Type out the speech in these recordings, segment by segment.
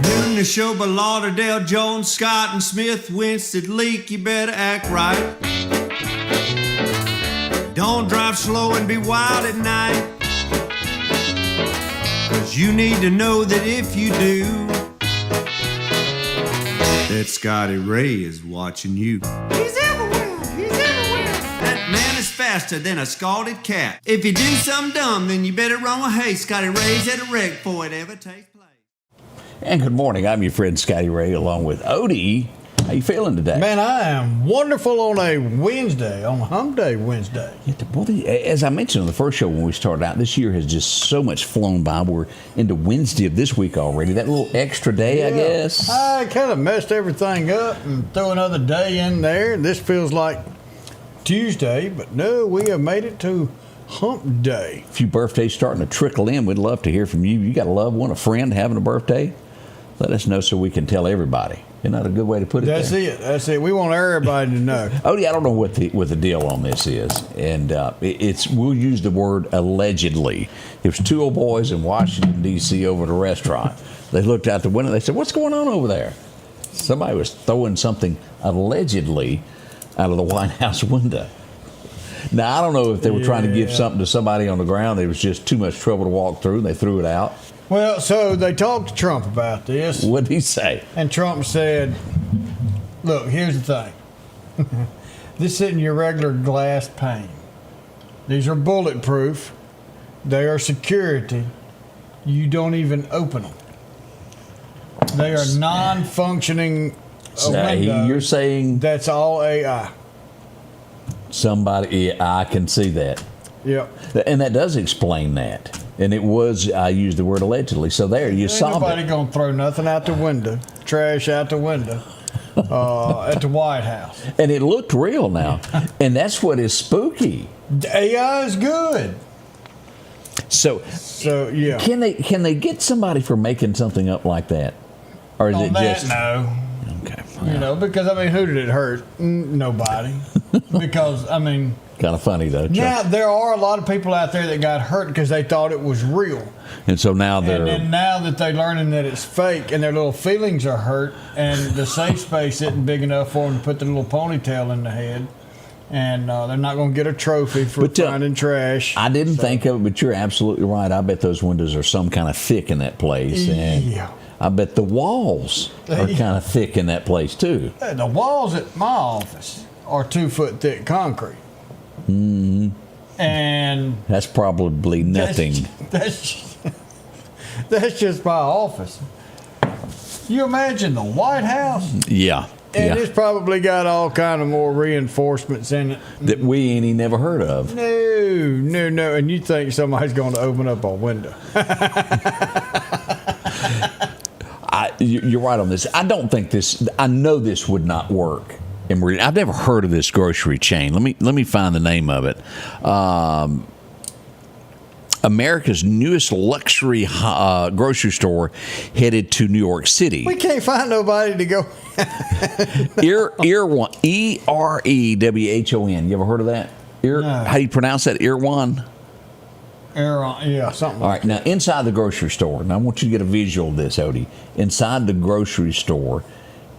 Doing the show by Lauderdale, Jones, Scott, and Smith. Winston, Leak, you better act right. Don't drive slow and be wild at night. 'Cause you need to know that if you do, that Scotty Ray is watching you. He's everywhere, he's everywhere. That man is faster than a scalded cat. If you do something dumb, then you better run with haste. Scotty Ray's at a wreck before it ever takes place. And good morning. I'm your friend Scotty Ray, along with Odie. How you feeling today? Man, I am wonderful on a Wednesday, on Hump Day Wednesday. As I mentioned on the first show when we started out, this year has just so much flown by. We're into Wednesday of this week already. That little extra day, I guess. I kind of messed everything up and threw another day in there. This feels like Tuesday, but no, we have made it to Hump Day. A few birthdays starting to trickle in. We'd love to hear from you. You got a loved one, a friend having a birthday? Let us know so we can tell everybody. Isn't that a good way to put it? That's it. We want everybody to know. Odie, I don't know what the deal on this is, and we'll use the word allegedly. It was two old boys in Washington D.C. over at a restaurant. They looked out the window. They said, "What's going on over there?" Somebody was throwing something allegedly out of the White House window. Now I don't know if they were trying to give something to somebody on the ground. It was just too much trouble to walk through, and they threw it out. Well, so they talked to Trump about this. What did he say? And Trump said, look, here's the thing. This isn't your regular glass pane. These are bulletproof. They are security. You don't even open them. They are non-functioning windows. You're saying that's all AI. I can see that. Yep. And that does explain that. And it was, I used the word allegedly. So there, you saw it. Ain't nobody going to throw nothing out the window, trash out the window at the White House. And it looked real now. And that's what is spooky. The AI is good. So yeah. Can they get somebody for making something up like that? Or is it just... No. Okay. You know, because, who did it hurt? Nobody. Because, kind of funny, though. Now, there are a lot of people out there that got hurt because they thought it was real. And so now And then now that they're learning that it's fake and their little feelings are hurt and the safe space isn't big enough for them to put the little ponytail in the head, and they're not going to get a trophy for finding trash. I didn't think of it, but you're absolutely right. I bet those windows are some kind of thick in that place. And yeah. I bet the walls are kind of thick in that place, too. The walls at my office are 2 foot thick concrete. Mm-hmm. And that's probably nothing. That's just my office. You imagine the White House? Yeah. And it's probably got all kind of more reinforcements in it that we ain't never heard of. No. And you think somebody's going to open up a window? You're right on this. I don't think this. I know this would not work. I've never heard of this grocery chain. Let me find the name of it. America's newest luxury grocery store headed to New York City. We can't find nobody to go. Erewhon, Erewhon. You ever heard of that? No. How do you pronounce that? Erewhon? Yeah, something. All right, now inside the grocery store. Now I want you to get a visual of this, Odie. Inside the grocery store,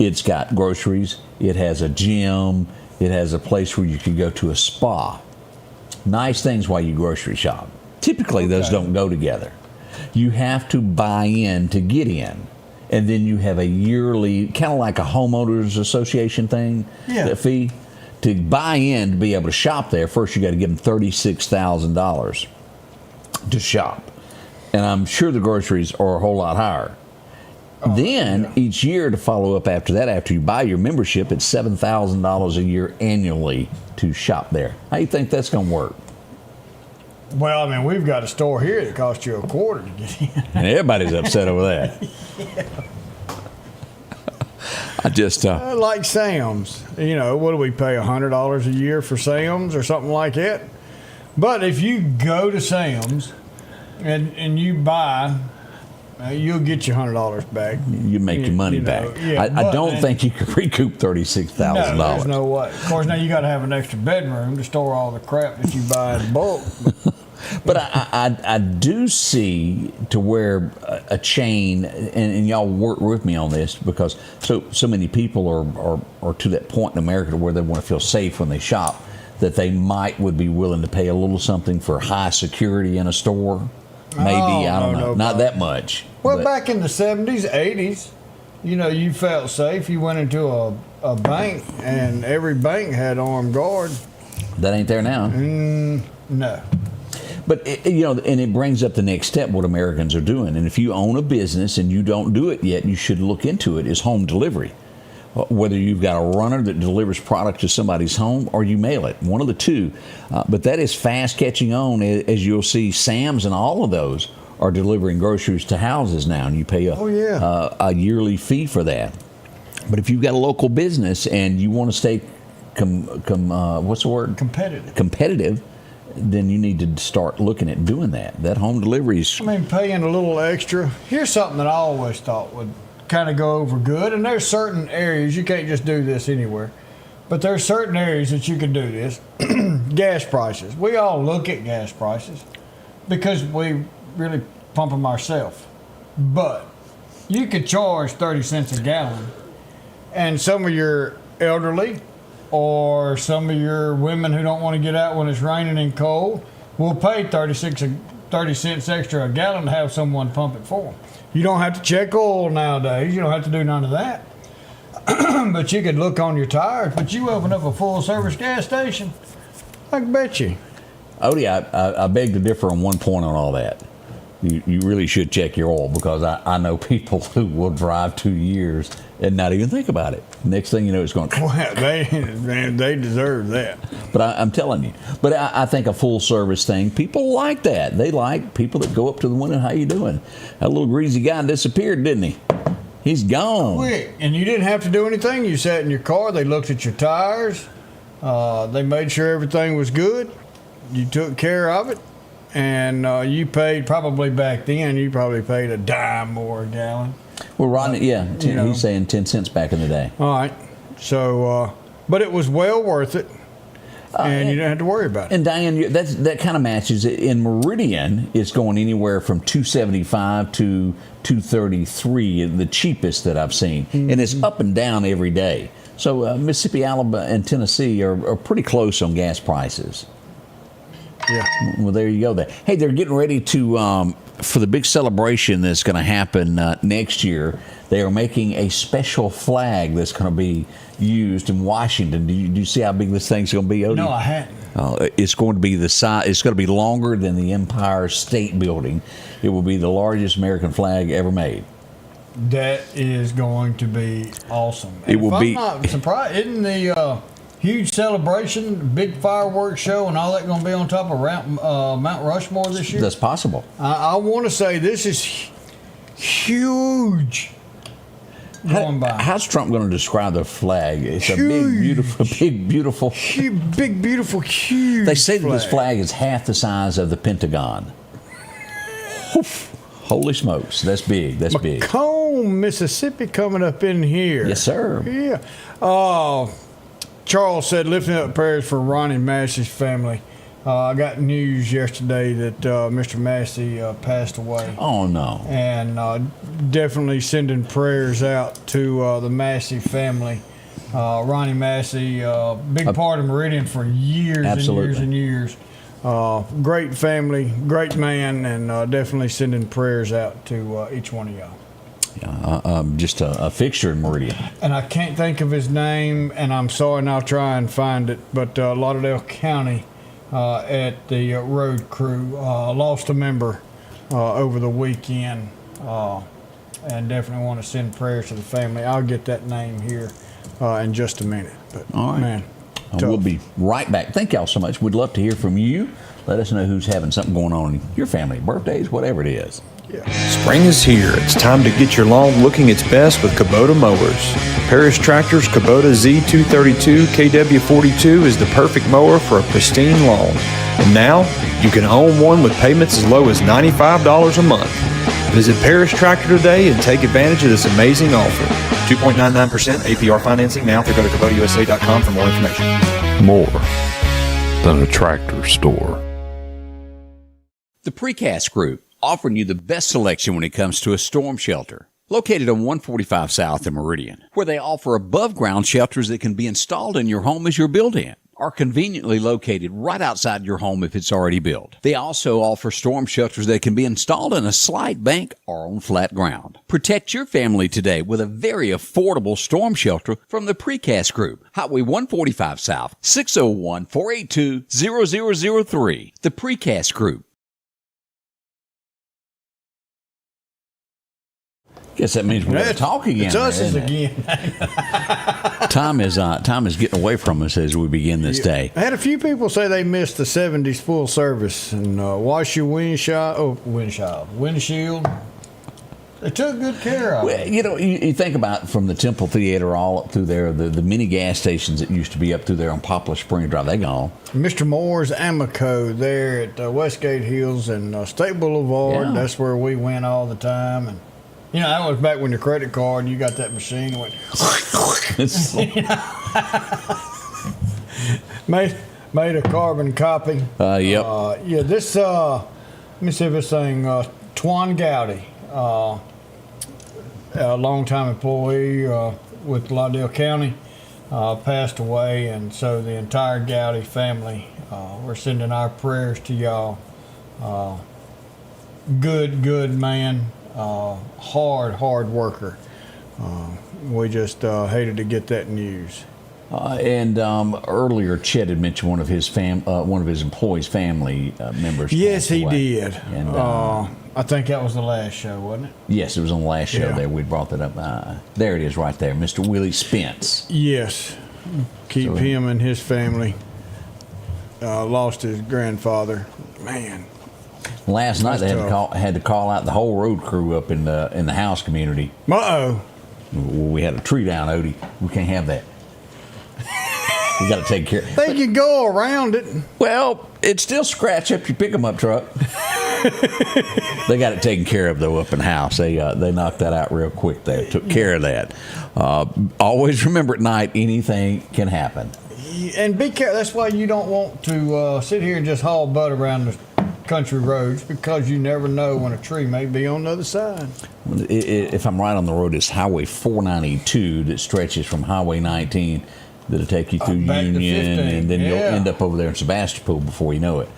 it's got groceries. It has a gym. It has a place where you can go to a spa. Nice things while you grocery shop. Typically, those don't go together. You have to buy in to get in. And then you have a yearly, kind of like a homeowners association thing, that fee. To buy in, to be able to shop there, first you got to give them $36,000 to shop. And I'm sure the groceries are a whole lot higher. Each year to follow up after that, after you buy your membership, it's $7,000 a year annually to shop there. How do you think that's going to work? Well, we've got a store here that costs you $25 to get in. And everybody's upset over that. Yeah. I just... like Sam's. What do we pay, $100 a year for Sam's or something like that? But if you go to Sam's and you buy You'll get your $100 back. You make your money back. Yeah, I don't think you could recoup $36,000. No, there's no way. Of course, now you got to have an extra bedroom to store all the crap that you buy in bulk. But I do see to where a chain, and y'all work with me on this, because so many people are to that point in America where they want to feel safe when they shop, that they would be willing to pay a little something for high security in a store. Maybe, I don't know, not that much. Well, back in the 70s, 80s, you felt safe. You went into a bank, and every bank had armed guard. That ain't there now. No. But, and it brings up the next step, what Americans are doing. And if you own a business and you don't do it yet, you should look into it, is home delivery. Whether you've got a runner that delivers product to somebody's home or you mail it, one of the two. But that is fast catching on, as you'll see. Sam's and all of those are delivering groceries to houses now, and you pay a yearly fee for that. But if you've got a local business and you want to stay what's the word? Competitive, then you need to start looking at doing that. That home delivery is... paying a little extra. Here's something that I always thought would kind of go over good, and there's certain areas, you can't just do this anywhere, but there's certain areas that you can do this. Gas prices. We all look at gas prices because we really pump them ourselves. But you could charge 30 cents a gallon, and some of your elderly or some of your women who don't want to get out when it's raining and cold will pay 30 cents extra a gallon to have someone pump it for them. You don't have to check oil nowadays. You don't have to do none of that. But you could look on your tires. But you open up a full-service gas station, I can bet you. Odie, I beg to differ on one point on all that. You really should check your oil, because I know people who will drive 2 years and not even think about it. Next thing you know, it's going... Well, they deserve that. But I'm telling you. But I think a full-service thing, people like that. They like people that go up to the window, how you doing? That little greasy guy disappeared, didn't he? He's gone. Quick. And you didn't have to do anything. You sat in your car. They looked at your tires. They made sure everything was good. You took care of it. And you paid, probably back then, you probably paid a dime more a gallon. Well, Rodney, he's saying 10 cents back in the day. All right. So, but it was well worth it, and you didn't have to worry about it. And Diane, that kind of matches. In Meridian, it's going anywhere from $2.75 to $2.33, the cheapest that I've seen. Mm-hmm. And it's up and down every day. So Mississippi, Alabama, and Tennessee are pretty close on gas prices. Yeah. Well, there you go. Hey, they're getting ready to for the big celebration that's going to happen next year. They are making a special flag that's going to be used in Washington. Do you see how big this thing's going to be, Odie? No, I hadn't. It's going to be the size. It's going to be longer than the Empire State Building. It will be the largest American flag ever made. That is going to be awesome. It will be. I'm not surprised. Isn't the huge celebration, big fireworks show, and all that going to be on top of Mount Rushmore this year? That's possible. I want to say this is huge. How's Trump going to describe the flag? It's huge. a big, beautiful. Huge. They say that this flag is half the size of the Pentagon. Holy smokes, that's big. That's big. Macomb, Mississippi, coming up in here. Yes, sir. Yeah. Charles said, lifting up prayers for Ronnie Massey's family. I got news yesterday that Mr. Massey passed away. Oh, no. And definitely sending prayers out to the Massey family. Ronnie Massey, big part of Meridian for years Absolutely. and years and years. Great family, great man, and definitely sending prayers out to each one of y'all. Just a fixture in Meridian. And I can't think of his name, and I'm sorry, and I'll try and find it, but Lauderdale County at the road crew lost a member over the weekend, and definitely want to send prayers to the family. I'll get that name here in just a minute. But, all right. Man, we'll be right back. Thank y'all so much. We'd love to hear from you. Let us know who's having something going on in your family, birthdays, whatever it is. Yeah. Spring is here. It's time to get your lawn looking its best with Kubota mowers. Paris Tractor's Kubota Z232 KW42 is the perfect mower for a pristine lawn. And now, you can own one with payments as low as $95 a month. Visit Parish Tractor today and take advantage of this amazing offer. 2.99% APR financing now through go to KubotaUSA.com for more information. More than a tractor store. The Precast Group, offering you the best selection when it comes to a storm shelter. Located on 145 South in Meridian, where they offer above-ground shelters that can be installed in your home as you're built in, are conveniently located right outside your home if it's already built. They also offer storm shelters that can be installed in a slight bank or on flat ground. Protect your family today with a very affordable storm shelter from the Precast Group. Highway 145 South, 601-482-0003. The Precast Group. Guess that means we're going to talk again. It's us there, again. Time is getting away from us as we begin this day. I had a few people say they missed the 70s full service and wash your windshield. They took good care of Well, it. you know, you think about from the Temple Theater all up through there, the many gas stations that used to be up through there on Poplar Spring Drive, they gone. Mr. Moore's Amico there at Westgate Hills and State Boulevard. Yeah. That's where we went all the time. And you know, that was back when your credit card, you got that machine and went made a carbon copy. Yep. Yeah, this let me see if this thing Twan Gowdy, a longtime employee with Lauderdale County, passed away, and so the entire Gowdy family, we're sending our prayers to y'all. Good man. Hard worker. We just hated to get that news. And earlier, Chet had mentioned one of his employees' family members. Yes, he away. did. And I think that was the last show, wasn't it? yes, it was on the last show. Yeah. There, we brought that up. There it is, right there, Mr. Willie Spence. Yes. Keep So- him and his family. Lost his grandfather. Man. Last night they That's had to call out the whole road crew up in the house community. Uh-oh. We had a tree down, Odie. We can't have that. We got to take care. They can go around it. Well, it still scratch up your pick 'em up truck. They got it taken care of though up in the house. They knocked that out real quick. They took care of that. Always remember at night anything can happen. And be careful. That's why you don't want to sit here and just haul butt around the country roads, because you never know when a tree may be on the other side. If I'm right on the road, it's Highway 492 that stretches from Highway 19 that'll take you through back to Union, 15, and then you'll yeah. end up over there in Sebastopol before you know it.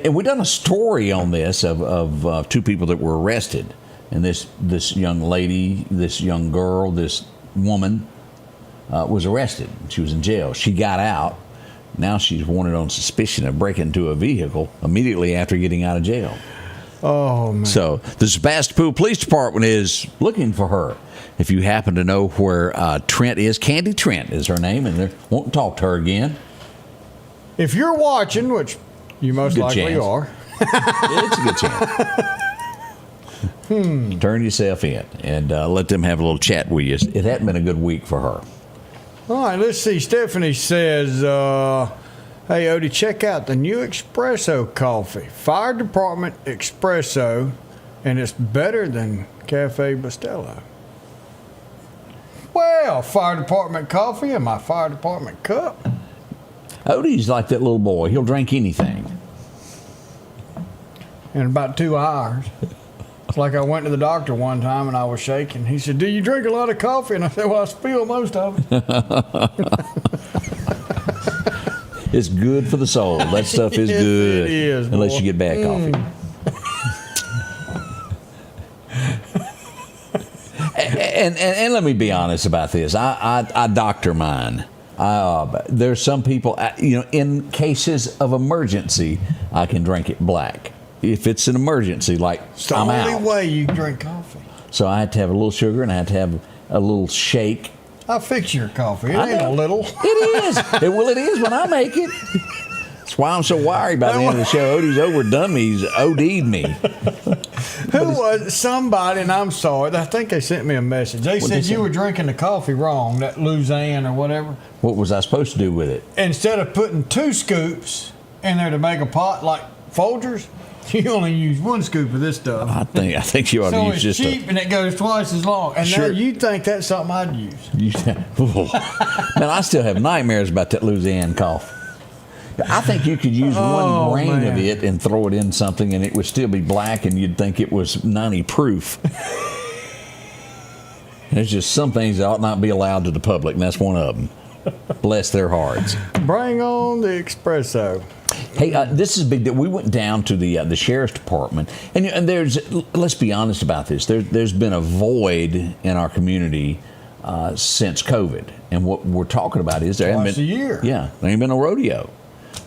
And we done a story on this of two people that were arrested, and this young lady, this young girl, this woman was arrested. She was in jail. She got out. Now she's wanted on suspicion of breaking into a vehicle immediately after getting out of jail. Oh, man. So the Sebastopol Police Department is Looking for her. If you happen to know where Trent is, Candy Trent is her name, and they won't talk to her again. If you're watching, which you most Good likely chance. are, It's a good chance. Turn yourself in and let them have a little chat with you. It hadn't been a good week for her. all right, let's see. Stephanie says, hey, Odie, check out the new espresso coffee. Fire Department Espresso, and it's better than Cafe Bustelo. Well, Fire Department coffee in my Fire Department cup. Odie's like that little boy. He'll drink anything. In about 2 hours. It's like I went to the doctor one time and I was shaking. He said, do you drink a lot of coffee? And I said, well, I spill most of it. It's good for the soul. That stuff is Yes, good. it is, unless boy. you get bad coffee. And let me be honest about this. I doctor mine. There's some people, in cases of emergency, I can drink it black. If it's an emergency, like It's the I'm only out. way you drink coffee. So I had to have a little sugar and I had to have a little shake. I'll fix your coffee. It I ain't know. a little. It is. It is when I make it. That's why I'm so wiry by the end of the show. Odie's overdone me. He's OD'd me. Who was somebody, and I'm sorry, I think they sent me a message. They said they you say? were drinking the coffee wrong, that Luzanne or whatever. What was I supposed to do with it? Instead of putting 2 scoops in there to make a pot like Folgers, You only use 1 scoop of this stuff. I think you ought to So use it's just cheap and it goes twice as long. And Sure. now you think that's something I'd use. Man, I still have nightmares about that Louisiana cough. I think you could use 1 grain of it and throw it in something, and it would still be black, and you'd think it was 90 proof. There's just some things that ought not be allowed to the public, and that's one of them. Bless their hearts. Bring on the espresso. Hey, this is a big deal. We went down to the sheriff's department, and there's, let's be honest about this. There's been a void in our community since COVID, and what we're talking about is there Twice hasn't been a year. Yeah, there ain't been a rodeo.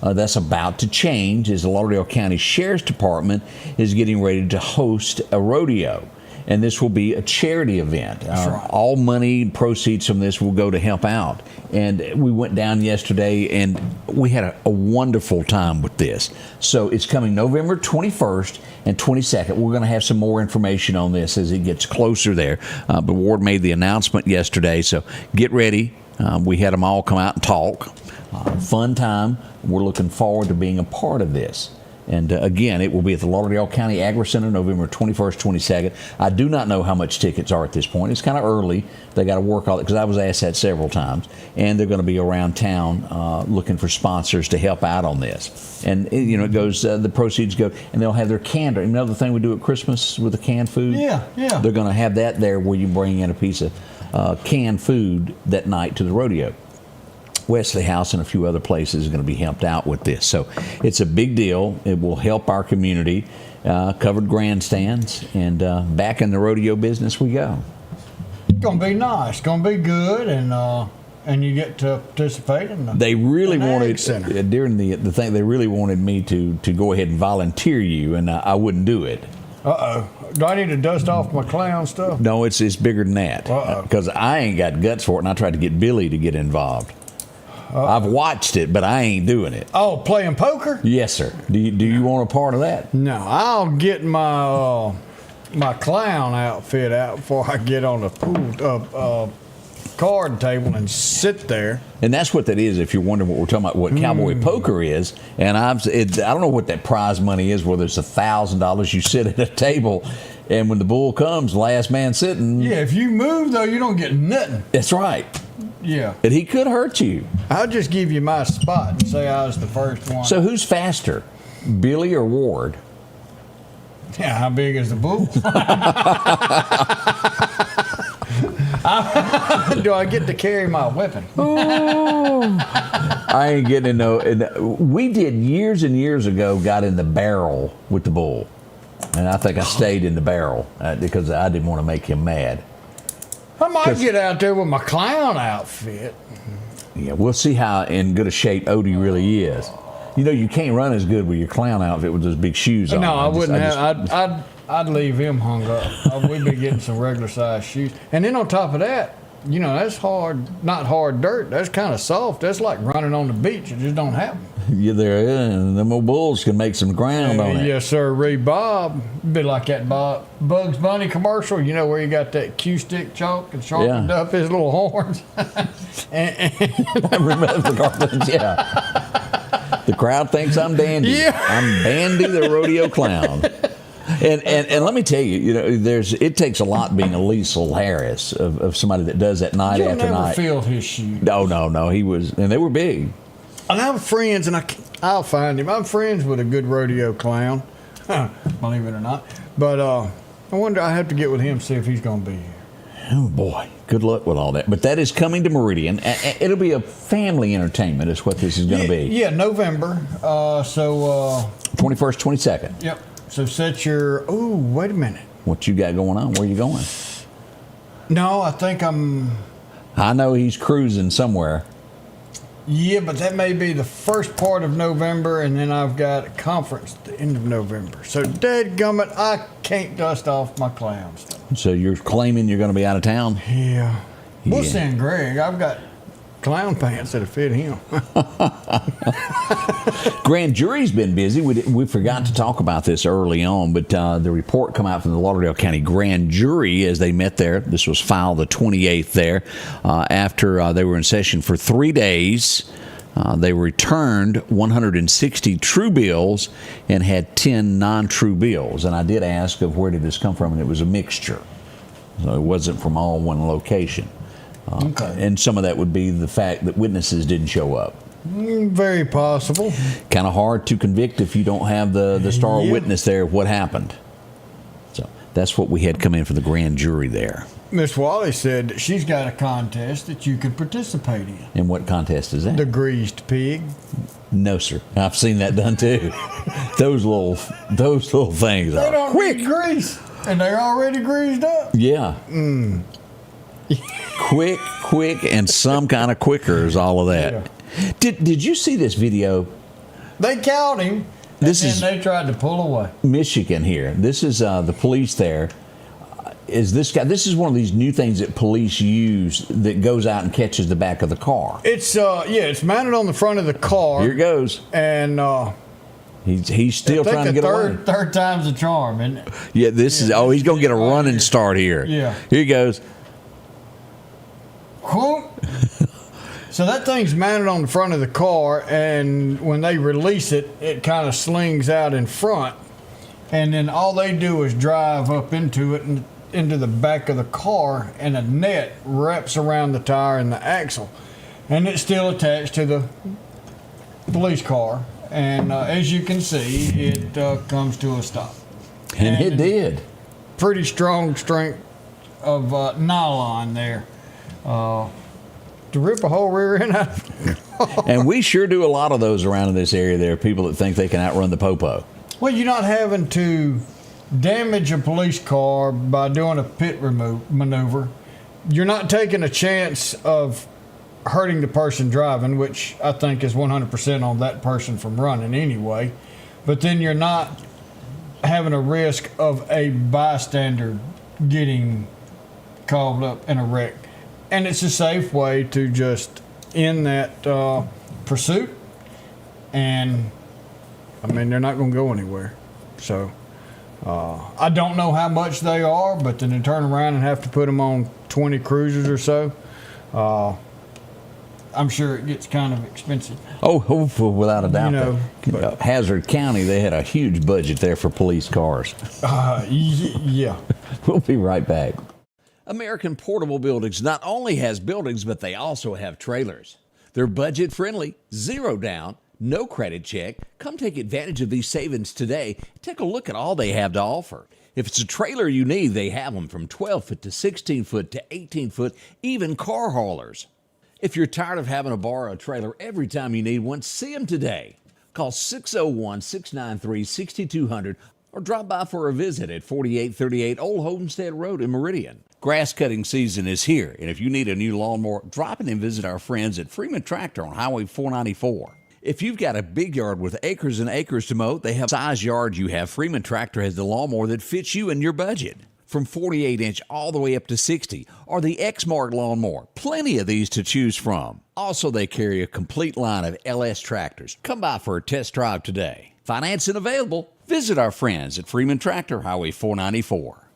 That's about to change as the Lauderdale County Sheriff's Department is getting ready to host a rodeo. And this will be a charity event. Right. All money, proceeds from this will go to help out. And we went down yesterday, and we had a wonderful time with this. So it's coming November 21st and 22nd. We're going to have some more information on this as it gets closer there. But Ward made the announcement yesterday, so get ready. We had them all come out and talk. Fun time. We're looking forward to being a part of this. And again, it will be at the Lauderdale County Agri Center, November 21st, 22nd. I do not know how much tickets are at this point. It's kind of early. They got to work on it because I was asked that several times. And they're going to be around town looking for sponsors to help out on this. And it goes. The proceeds go, and they'll have their canned. Another thing we do at Christmas with the canned food. Yeah. They're going to have that there where you bring in a piece of canned food that night to the rodeo. Wesley House and a few other places are going to be helped out with this. So it's a big deal. It will help our community. Covered grandstands, and back in the rodeo business we go. It's going to be nice. It's going to be good, and you get to participate in the They really wanted, center. during the thing, they really wanted me to go ahead and volunteer you, and I wouldn't do it. Uh-oh. Do I need to dust off my clown stuff? No, it's bigger than that. Because I ain't got guts for it, and I tried to get Billy to get involved. I've watched it, but I ain't doing it. Oh, playing poker? Yes, sir. Do you want a part of that? No, I'll get my my clown outfit out before I get on the pool card table and sit there. And that's what that is. If you're wondering what we're talking about, what cowboy poker is, and I don't know what that prize money is. Whether it's $1,000, you sit at a table, and when the bull comes, last man sitting. Yeah, if you move though, you don't get nothing. That's right. Yeah, And he could hurt you. I'll just give you my spot and say I was the first one. So who's faster, Billy or Ward? Yeah, how big is the bull? Do I get to carry my weapon? I ain't getting no. We did years and years ago. Got in the barrel with the bull, and I think I stayed in the barrel because I didn't want to make him mad. I might get out there with my clown outfit. Yeah, we'll see how in good a shape Odie really is. You can't run as good with your clown outfit with those big shoes on. No, I wouldn't. I'd leave him hung up. We'd be getting some regular size shoes. And then on top of that, that's hard, not hard dirt. That's kind of soft. That's like running on the beach. It just don't happen. Yeah, there is. And them old bulls can make some ground on it. Yes, sir. Bob. Be like that Bugs Bunny commercial, where you got that Q-stick chalk and sharpened up his little horns. I remember the cartoons, yeah. The crowd thinks I'm Dandy. Yeah. I'm Bandy the rodeo clown. And let me tell you, it takes a lot being a Liesl Harris of somebody that does that night You'll after never night. feel his shoes. No, he was, and they were big. And I'm friends, and I'll find him. I'm friends with a good rodeo clown, believe it or not. But I wonder, I have to get with him, see if he's going to be here. Oh boy, good luck with all that. But that is coming to Meridian. It'll be a family entertainment is what this is going to be. Yeah, November. 21st, 22nd. Yep. So set your, wait a minute. What you got going on? Where you going? No, I think I know he's cruising somewhere. Yeah, but that may be the first part of November, and then I've got a conference at the end of November. So, dadgummit, I can't dust off my clown stuff. So you're claiming you're going to be out of town? Yeah. We'll Yeah. send Greg. I've got clown pants that'll fit him. Grand jury's been busy. We forgot to talk about this early on, but the report come out from the Lauderdale County Grand Jury as they met there. This was filed the 28th there after they were in session for 3 days They returned 160 true bills and had 10 non-true bills. And I did ask of where did this come from, and it was a mixture. So it wasn't from all one location. And some of that would be the fact that witnesses didn't show up. Very possible. Kind of hard to convict if you don't have the star witness there of what happened. So that's what we had come in for the grand jury there. Miss Wally said that she's got a contest that you could participate in. And what contest is that? The greased pig. No, sir. I've seen that done too. those little things They are don't quick. need grease, and they're already greased up. Yeah. quick, and some kind of quicker is all of that. Yeah. Did you see this video? They caught him, and they tried to pull away. Michigan here. This is the police there. Is this guy? This is one of these new things that police use that goes out and catches the back of the car. It's it's mounted on the front of the car. Here it goes. And he's still trying to get away. Third time's the charm, isn't it? Yeah, this is. He's gonna get a running start here. Yeah. Here he goes. Whoop. So that thing's mounted on the front of the car, and when they release it, it kind of slings out in front, and then all they do is drive up into it and into the back of the car, and a net wraps around the tire and the axle, and it's still attached to the police car. And as you can see, it comes to a stop. And it did. Pretty strong strength of nylon there to rip a whole rear end out. And we sure do a lot of those around in this area. There are people that think they can outrun the popo. Well, you're not having to damage a police car by doing a pit maneuver. You're not taking a chance of hurting the person driving, which I think is 100% on that person from running anyway. But then you're not having a risk of a bystander getting called up in a wreck. And it's a safe way to just end that pursuit. And, I mean, they're not going to go anywhere. So, I don't know how much they are, but then they turn around and have to put them on 20 cruisers or so. I'm sure it gets kind of expensive. Oh, without a doubt. You know, Hazard County, they had a huge budget there for police cars. Yeah. We'll be right back. American Portable Buildings not only has buildings, but they also have trailers. They're budget friendly, zero down, no credit check. Come take advantage of these savings today. Take a look at all they have to offer. If it's a trailer you need, they have them from 12 foot to 16 foot to 18 foot, even car haulers. If you're tired of having to borrow a trailer every time you need one, see them today. Call 601-693-6200 or drop by for a visit at 4838 Old Homestead Road in Meridian. Grass cutting season is here, and if you need a new lawnmower, drop in and visit our friends at Freeman Tractor on Highway 494. If you've got a big yard with acres and acres to mow, they have the size yard you have. Freeman Tractor has the lawnmower that fits you and your budget. From 48-inch all the way up to 60, or the X-Mark lawnmower. Plenty of these to choose from. Also, they carry a complete line of LS tractors. Come by for a test drive today. Financing available. Visit our friends at Freeman Tractor, Highway 494.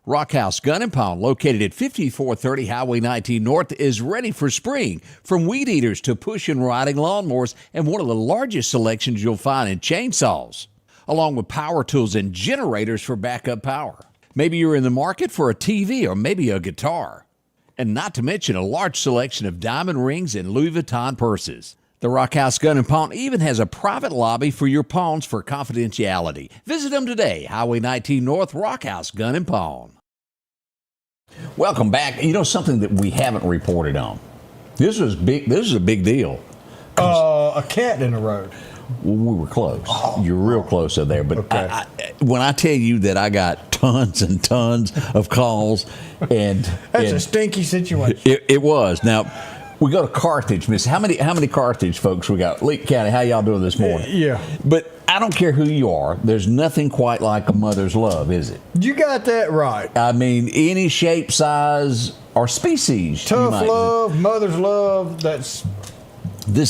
Rockhouse Gun and Pawn, located at 5430 Highway 19 North, is ready for spring. From weed eaters to push and riding lawnmowers, and one of the largest selections you'll find in chainsaws, along with power tools and generators for backup power. Maybe you're in the market for a TV or maybe a guitar. And not to mention a large selection of diamond rings and Louis Vuitton purses. The Rockhouse Gun and Pawn even has a private lobby for your pawns for confidentiality. Visit them today, Highway 19 North, Rockhouse Gun and Pawn. Welcome back. You know something that we haven't reported on? This was big. This is a big deal. A cat in the road. Well, we were close. You're real close up there. But Okay. When I tell you that I got tons and tons of calls, and That's a stinky situation. it was. Now, we go to Carthage, Miss. How many Carthage folks we got? Lee County, how y'all doing this morning? Yeah. But I don't care who you are. There's nothing quite like a mother's love, is it? You got that right. I mean, any shape, size, or species. Tough love, mother's love, This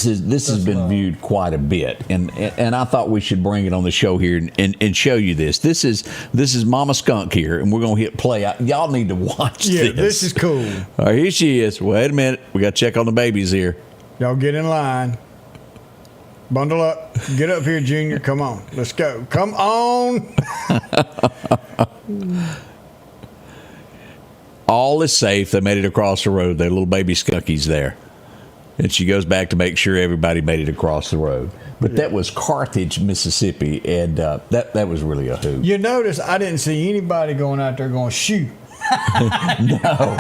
has been viewed quite a bit, and I thought we should bring it on the show here and show you this. This is Mama Skunk here, and we're gonna hit play. Y'all need to watch this. Yeah, this is cool. All right, here she is. Wait a minute, we got to check on the babies here. Y'all get in line. Bundle up. Get up here, Junior. Come on. Let's go. Come on. All is safe. They made it across the road. Their little baby skunkies there. And she goes back to make sure everybody made it across the road. But that was Carthage, Mississippi, and that was really a hoot. You notice I didn't see anybody going out there going, shoot. No.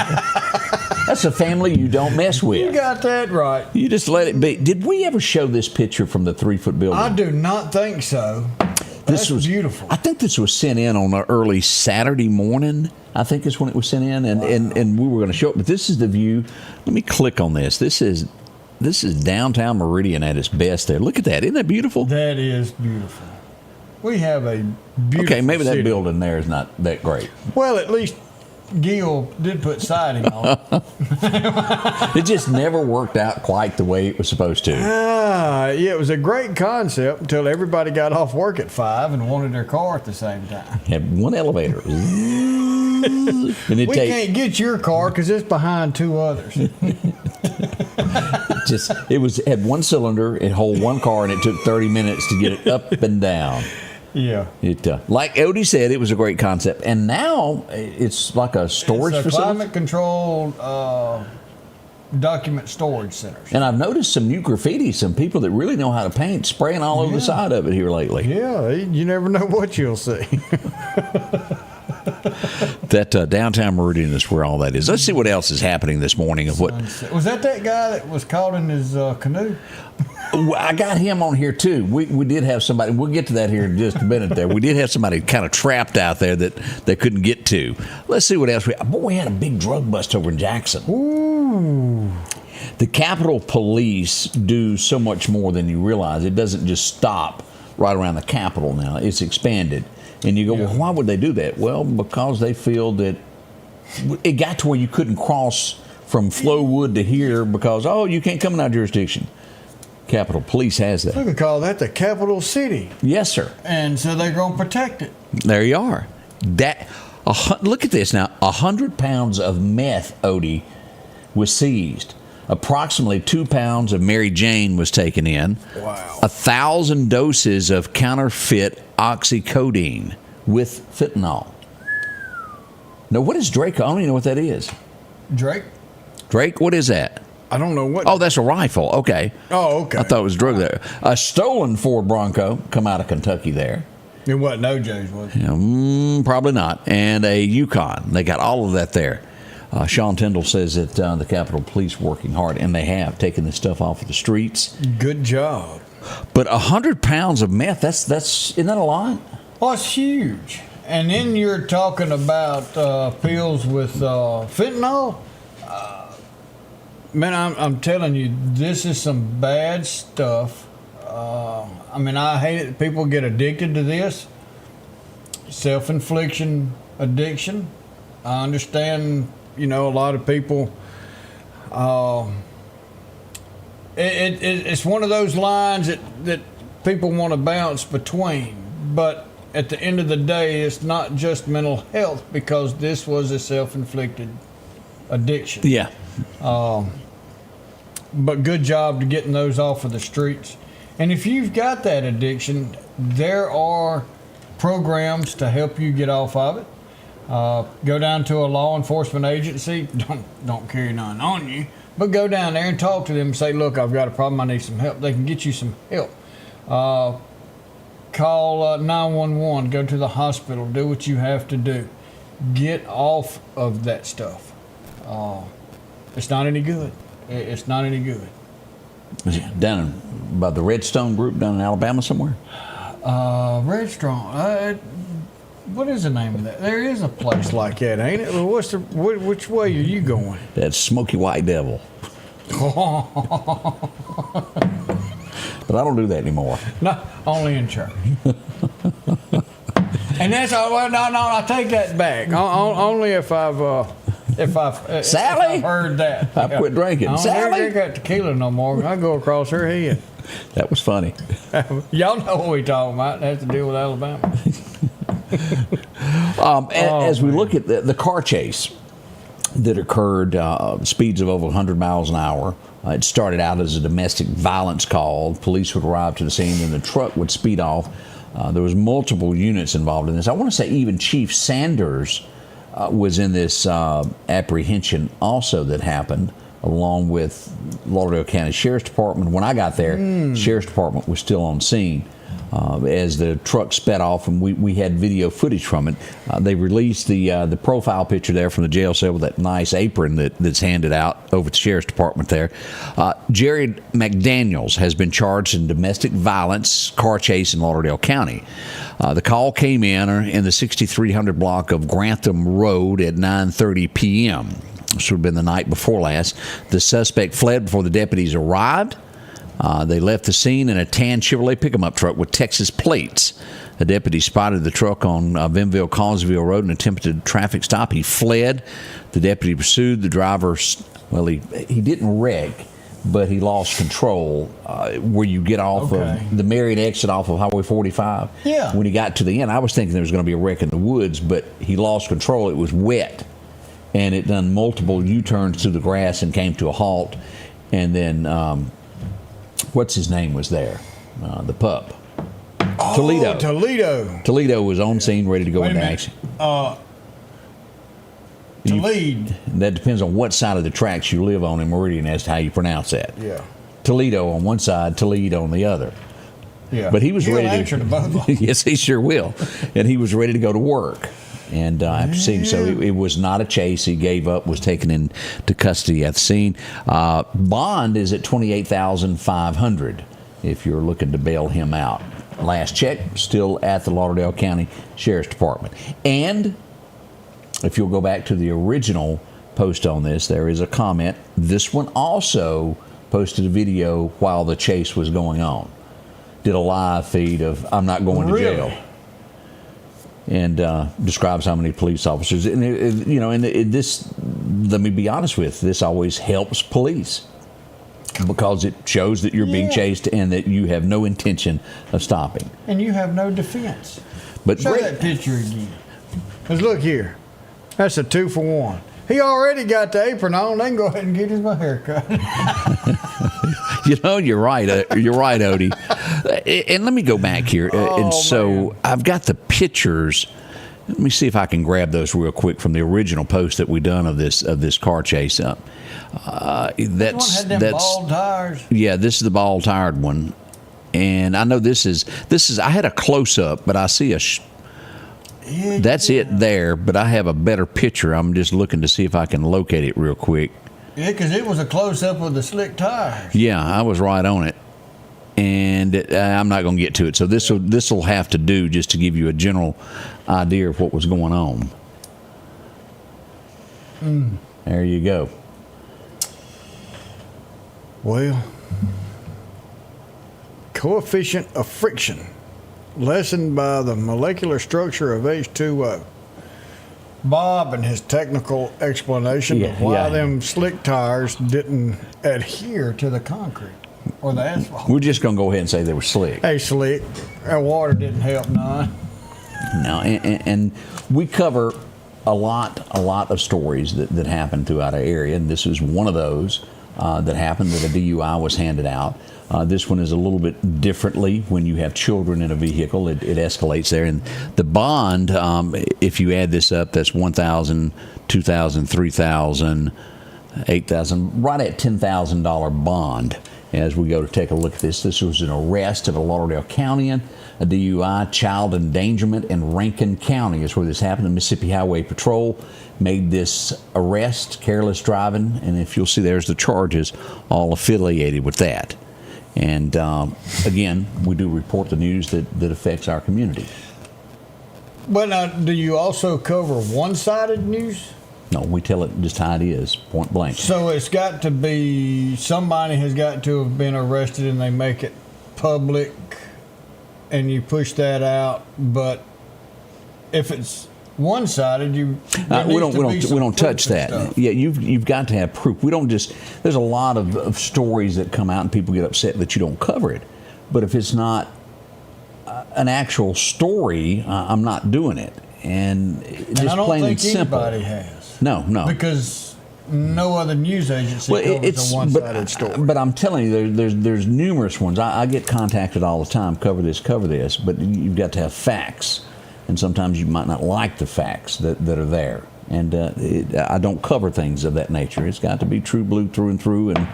That's a family you don't mess with. You got that right. You just let it be. Did we ever show this picture from the 3-foot building? I do not think so. This was beautiful. I think this was sent in on an early Saturday morning. I think is when it was sent in, and we were going to show it. But this is the view. Let me click on this. This is downtown Meridian at its best there. Look at that. Isn't that beautiful? That is beautiful. We have a beautiful Okay, maybe city. that building there is not that great. Well, at least Gil did put siding on it. It just never worked out quite the way it was supposed to. Yeah, it was a great concept until everybody got off work at 5 and wanted their car at the same time. Had one elevator. And We can't get your car because it's behind 2 others. It had one cylinder, it hold one car, and it took 30 minutes to get it up and down. Yeah. It like Odie said, it was a great concept, and now it's like a storage It's a facility. climate-controlled document storage centers. And I've noticed some new graffiti, some people that really know how to paint, spraying all over the side of it here lately. Yeah, you never know what you'll see. That downtown Meridian is where all that is. Let's see what else is happening this morning. Of what Was that guy that was caught in his canoe? I got him on here too. We did have somebody. We'll get to that here in just a minute. There, we did have somebody kind of trapped out there that they couldn't get to. Let's see what else we had a big drug bust over in Jackson. Ooh. The Capitol Police do so much more than you realize. It doesn't just stop right around the Capitol now. It's expanded. And you go, well, why would they do that? Well, because they feel that it got to where you couldn't cross from Flowood to here because, you can't come in our jurisdiction. Capitol Police has that. We could call that the capital city. Yes, sir. And so they're going to protect it. There you are. Look at this now. 100 pounds of meth, Odie, was seized. Approximately 2 pounds of Mary Jane was taken in. Wow. 1,000 doses of counterfeit oxycodone with fentanyl. Now, what is Draco? I don't even know what that is. Drake? Drake, what is that? I don't know what. Oh, that's a rifle. Okay. Oh, okay. I thought it was drug there. A stolen Ford Bronco come out of Kentucky there. It wasn't OJ's, was it? Yeah, probably not. And a Yukon. They got all of that there. Sean Tyndall says that the Capitol Police working hard, and they have taken this stuff off of the streets. Good job. But 100 pounds of meth, isn't that a lot? Oh, it's huge. And then you're talking about pills with fentanyl. Man, I'm telling you, this is some bad stuff. I hate it that people get addicted to this. Self-infliction addiction. I understand, a lot of people. It's one of those lines that people want to bounce between. But at the end of the day, it's not just mental health because this was a self-inflicted addiction. Yeah. But good job to getting those off of the streets. And if you've got that addiction, there are programs to help you get off of it. Go down to a law enforcement agency. Don't carry none on you, but go down there and talk to them and say, look, I've got a problem. I need some help. They can get you some help. Call 911. Go to the hospital. Do what you have to do. Get off of that stuff. It's not any good. It's not any good. Down by the Redstone Group down in Alabama somewhere? Redstone. What is the name of that? There is a place like that, ain't it? Well, which way are you going? That Smoky White Devil. But I don't do that anymore. No, only in church. And that's all. Well, no, I take that back. Only if I've Sally? I've heard that. I've quit drinking. I don't Sally? drink that tequila no more. I go across her head. That was funny. Y'all know what we talking about. It has to deal with Alabama. As we look at the car chase, that occurred, speeds of over 100 miles an hour. It started out as a domestic violence call. Police would arrive to the scene and the truck would speed off. There was multiple units involved in this. I want to say even Chief Sanders was in this apprehension also that happened, along with Lauderdale County Sheriff's Department. When I got there, Sheriff's Department was still on scene. As the truck sped off, and we had video footage from it. They released the profile picture there from the jail cell with that nice apron that's handed out over at the Sheriff's Department there. Jared McDaniels has been charged in domestic violence car chase in Lauderdale County. The call came in the 6300 block of Grantham Road at 9:30 p.m. This would have been the night before last. The suspect fled before the deputies arrived. They left the scene in a tan Chevrolet pickup truck with Texas plates. The deputy spotted the truck on Benville-Collinsville Road and attempted a traffic stop. He fled. The deputy pursued the driver. Well, he didn't wreck, but he lost control where you get off of the Marion exit off of Highway 45. Yeah. When he got to the end, I was thinking there was going to be a wreck in the woods, but he lost control. It was wet, and it done multiple U-turns through the grass and came to a halt. And then... what's his name was there? The pup. Toledo. Toledo was on scene, ready to go into action. Toledo. That depends on what side of the tracks you live on in Meridian as to how you pronounce that. Yeah. Toledo on one side, Toledo on the other. Yeah. But he was ready to answer to both of them. Yes, he sure will. And he was ready to go to work. And after seeing, so it was not a chase. He gave up, was taken into custody at the scene. Bond is at $28,500 if you're looking to bail him out. Last check, still at the Lauderdale County Sheriff's Department. And if you'll go back to the original post on this, there is a comment. This one also posted a video while the chase was going on. Did a live feed of "I'm not going to jail." And describes how many police officers, and this. Let me be honest with, this always helps police because it shows that you're being chased and that you have no intention of stopping. And you have no defense. But show that picture again. Let's look here. That's a 2-for-1. He already got the apron on. They can go ahead and get his haircut. You're right. You're right, Odie. And let me go back here. Man. I've got the pictures. Let me see if I can grab those real quick from the original post that we done of this car chase up. That's bald tires. Yeah, this is the bald tired one, and I know this is. I had a close up, but I see that's it there. But I have a better picture. I'm just looking to see if I can locate it real quick. Yeah, because it was a close-up with the slick tires. Yeah, I was right on it. And I'm not going to get to it. So this will have to do just to give you a general idea of what was going on. There you go. Well, coefficient of friction lessened by the molecular structure of H2O. Bob and his technical explanation of why them slick tires didn't adhere to the concrete or the asphalt. We're just going to go ahead and say they were slick. Hey, slick. That water didn't help none. No, and we cover a lot of stories that happen throughout our area, and this is one of those that happened that a DUI was handed out. This one is a little bit differently when you have children in a vehicle. It escalates there. And the bond, if you add this up, that's $1,000, $2,000, $3,000, $8,000, right at $10,000 bond. As we go to take a look at this was an arrest of a Lauderdale Countyan, a DUI, child endangerment in Rankin County is where this happened. The Mississippi Highway Patrol made this arrest, careless driving, and if you'll see there's the charges all affiliated with that. And again, we do report the news that affects our community. But now, do you also cover one-sided news? No, we tell it just how it is, point blank. So it's got to be, somebody has got to have been arrested and they make it public and you push that out. But if it's one-sided, we don't touch that. Stuff. Yeah, you've got to have proof. We don't just. There's a lot of stories that come out and people get upset that you don't cover it. But if it's not an actual story, I'm not doing it. And just I don't plain think and simple. Anybody has. No. Because no other news agency covers a one-sided story. But I'm telling you, there's numerous ones. I get contacted all the time, cover this, but you've got to have facts. And sometimes you might not like the facts that are there. And I don't cover things of that nature. It's got to be true blue through and through, and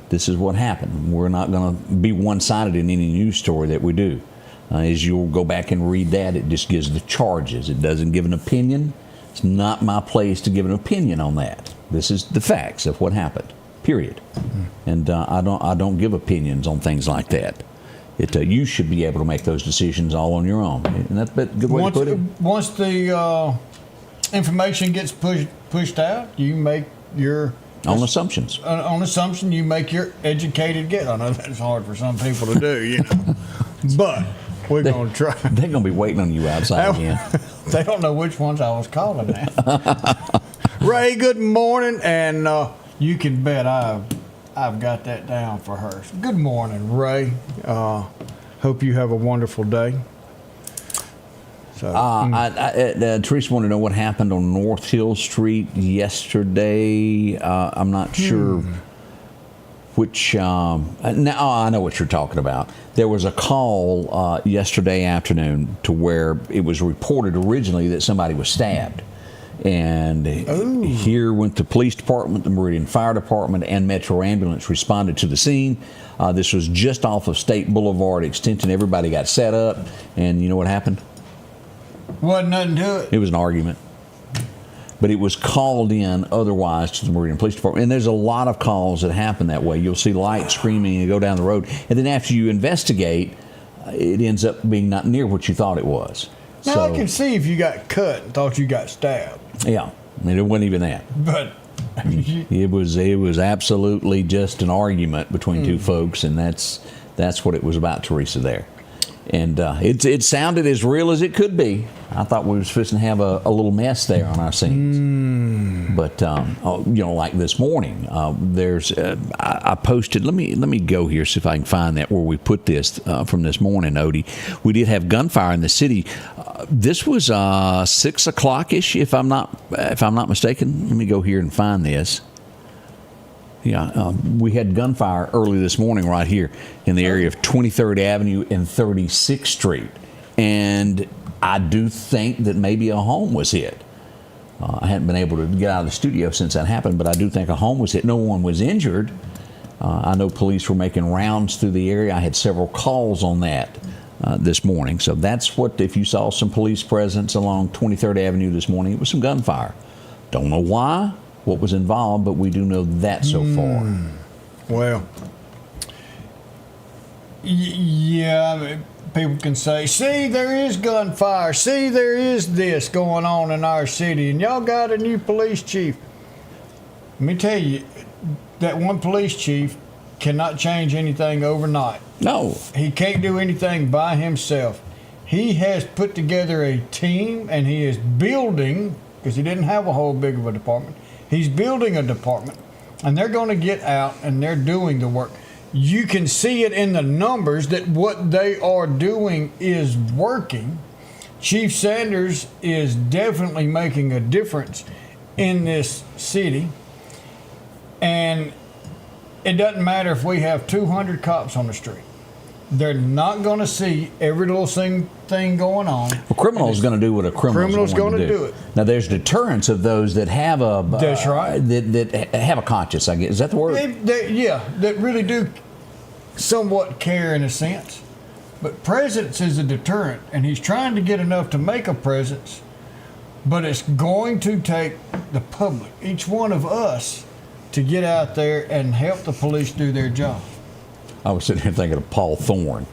this is what happened. We're not going to be one-sided in any news story that we do. As you'll go back and read that, it just gives the charges. It doesn't give an opinion. It's not my place to give an opinion on that. This is the facts of what happened, period. And I don't give opinions on things like that. You should be able to make those decisions all on your own. And that's a good way to put it. Once the information gets pushed out, you make your... On assumptions. On assumption, you make your educated guess. I know that's hard for some people to do, But we're going to try. They're going to be waiting on you outside again. They don't know which ones I was calling now. Ray, good morning. And you can bet I've got that down for her. Good morning, Ray. Hope you have a wonderful day. So, Teresa wanted to know what happened on North Hill Street yesterday. I'm not sure which. Now I know what you're talking about. There was a call yesterday afternoon to where it was reported originally that somebody was stabbed. And here went the police department, the Meridian Fire Department, and Metro Ambulance responded to the scene. This was just off of State Boulevard Extension. Everybody got set up, and you know what happened? Wasn't nothing to it. It was an argument. But it was called in otherwise to the Meridian Police Department. And there's a lot of calls that happen that way. You'll see lights screaming and go down the road. And then after you investigate, it ends up being not near what you thought it was. Now, I can see if you got cut and thought you got stabbed. Yeah. I mean, it wasn't even that. But it was absolutely just an argument between two folks, and that's what it was about, Teresa, there. And it sounded as real as it could be. I thought we were supposed to have a little mess there on our scenes. But, like this morning, I posted, let me go here, see if I can find that where we put this from this morning, Odie. We did have gunfire in the city. This was 6 o'clock-ish, if I'm not mistaken. Let me go here and find this. Yeah, we had gunfire early this morning right here in the area of 23rd Avenue and 36th Street. And I do think that maybe a home was hit. I hadn't been able to get out of the studio since that happened, but I do think a home was hit. No one was injured. I know police were making rounds through the area. I had several calls on that this morning. So that's what, if you saw some police presence along 23rd Avenue this morning, it was some gunfire. Don't know why, what was involved, but we do know that so far. Well, yeah, I mean, people can say, see, there is gunfire. See, there is this going on in our city, and y'all got a new police chief. Let me tell you, that one police chief cannot change anything overnight. No. He can't do anything by himself. He has put together a team, and he is building, because he didn't have a whole big of a department, he's building a department, and they're going to get out and they're doing the work. You can see it in the numbers that what they are doing is working. Chief Sanders is definitely making a difference in this city. And it doesn't matter if we have 200 cops on the street. They're not going to see every little thing going on. A criminal is going to do what a criminal is going to do. It. Now, there's deterrence of those that have a that's right. That have a conscience. I guess is that the word? That really do somewhat care in a sense. But presence is a deterrent, and he's trying to get enough to make a presence. But it's going to take the public, each one of us, to get out there and help the police do their job. I was sitting here thinking of Paul Thorne.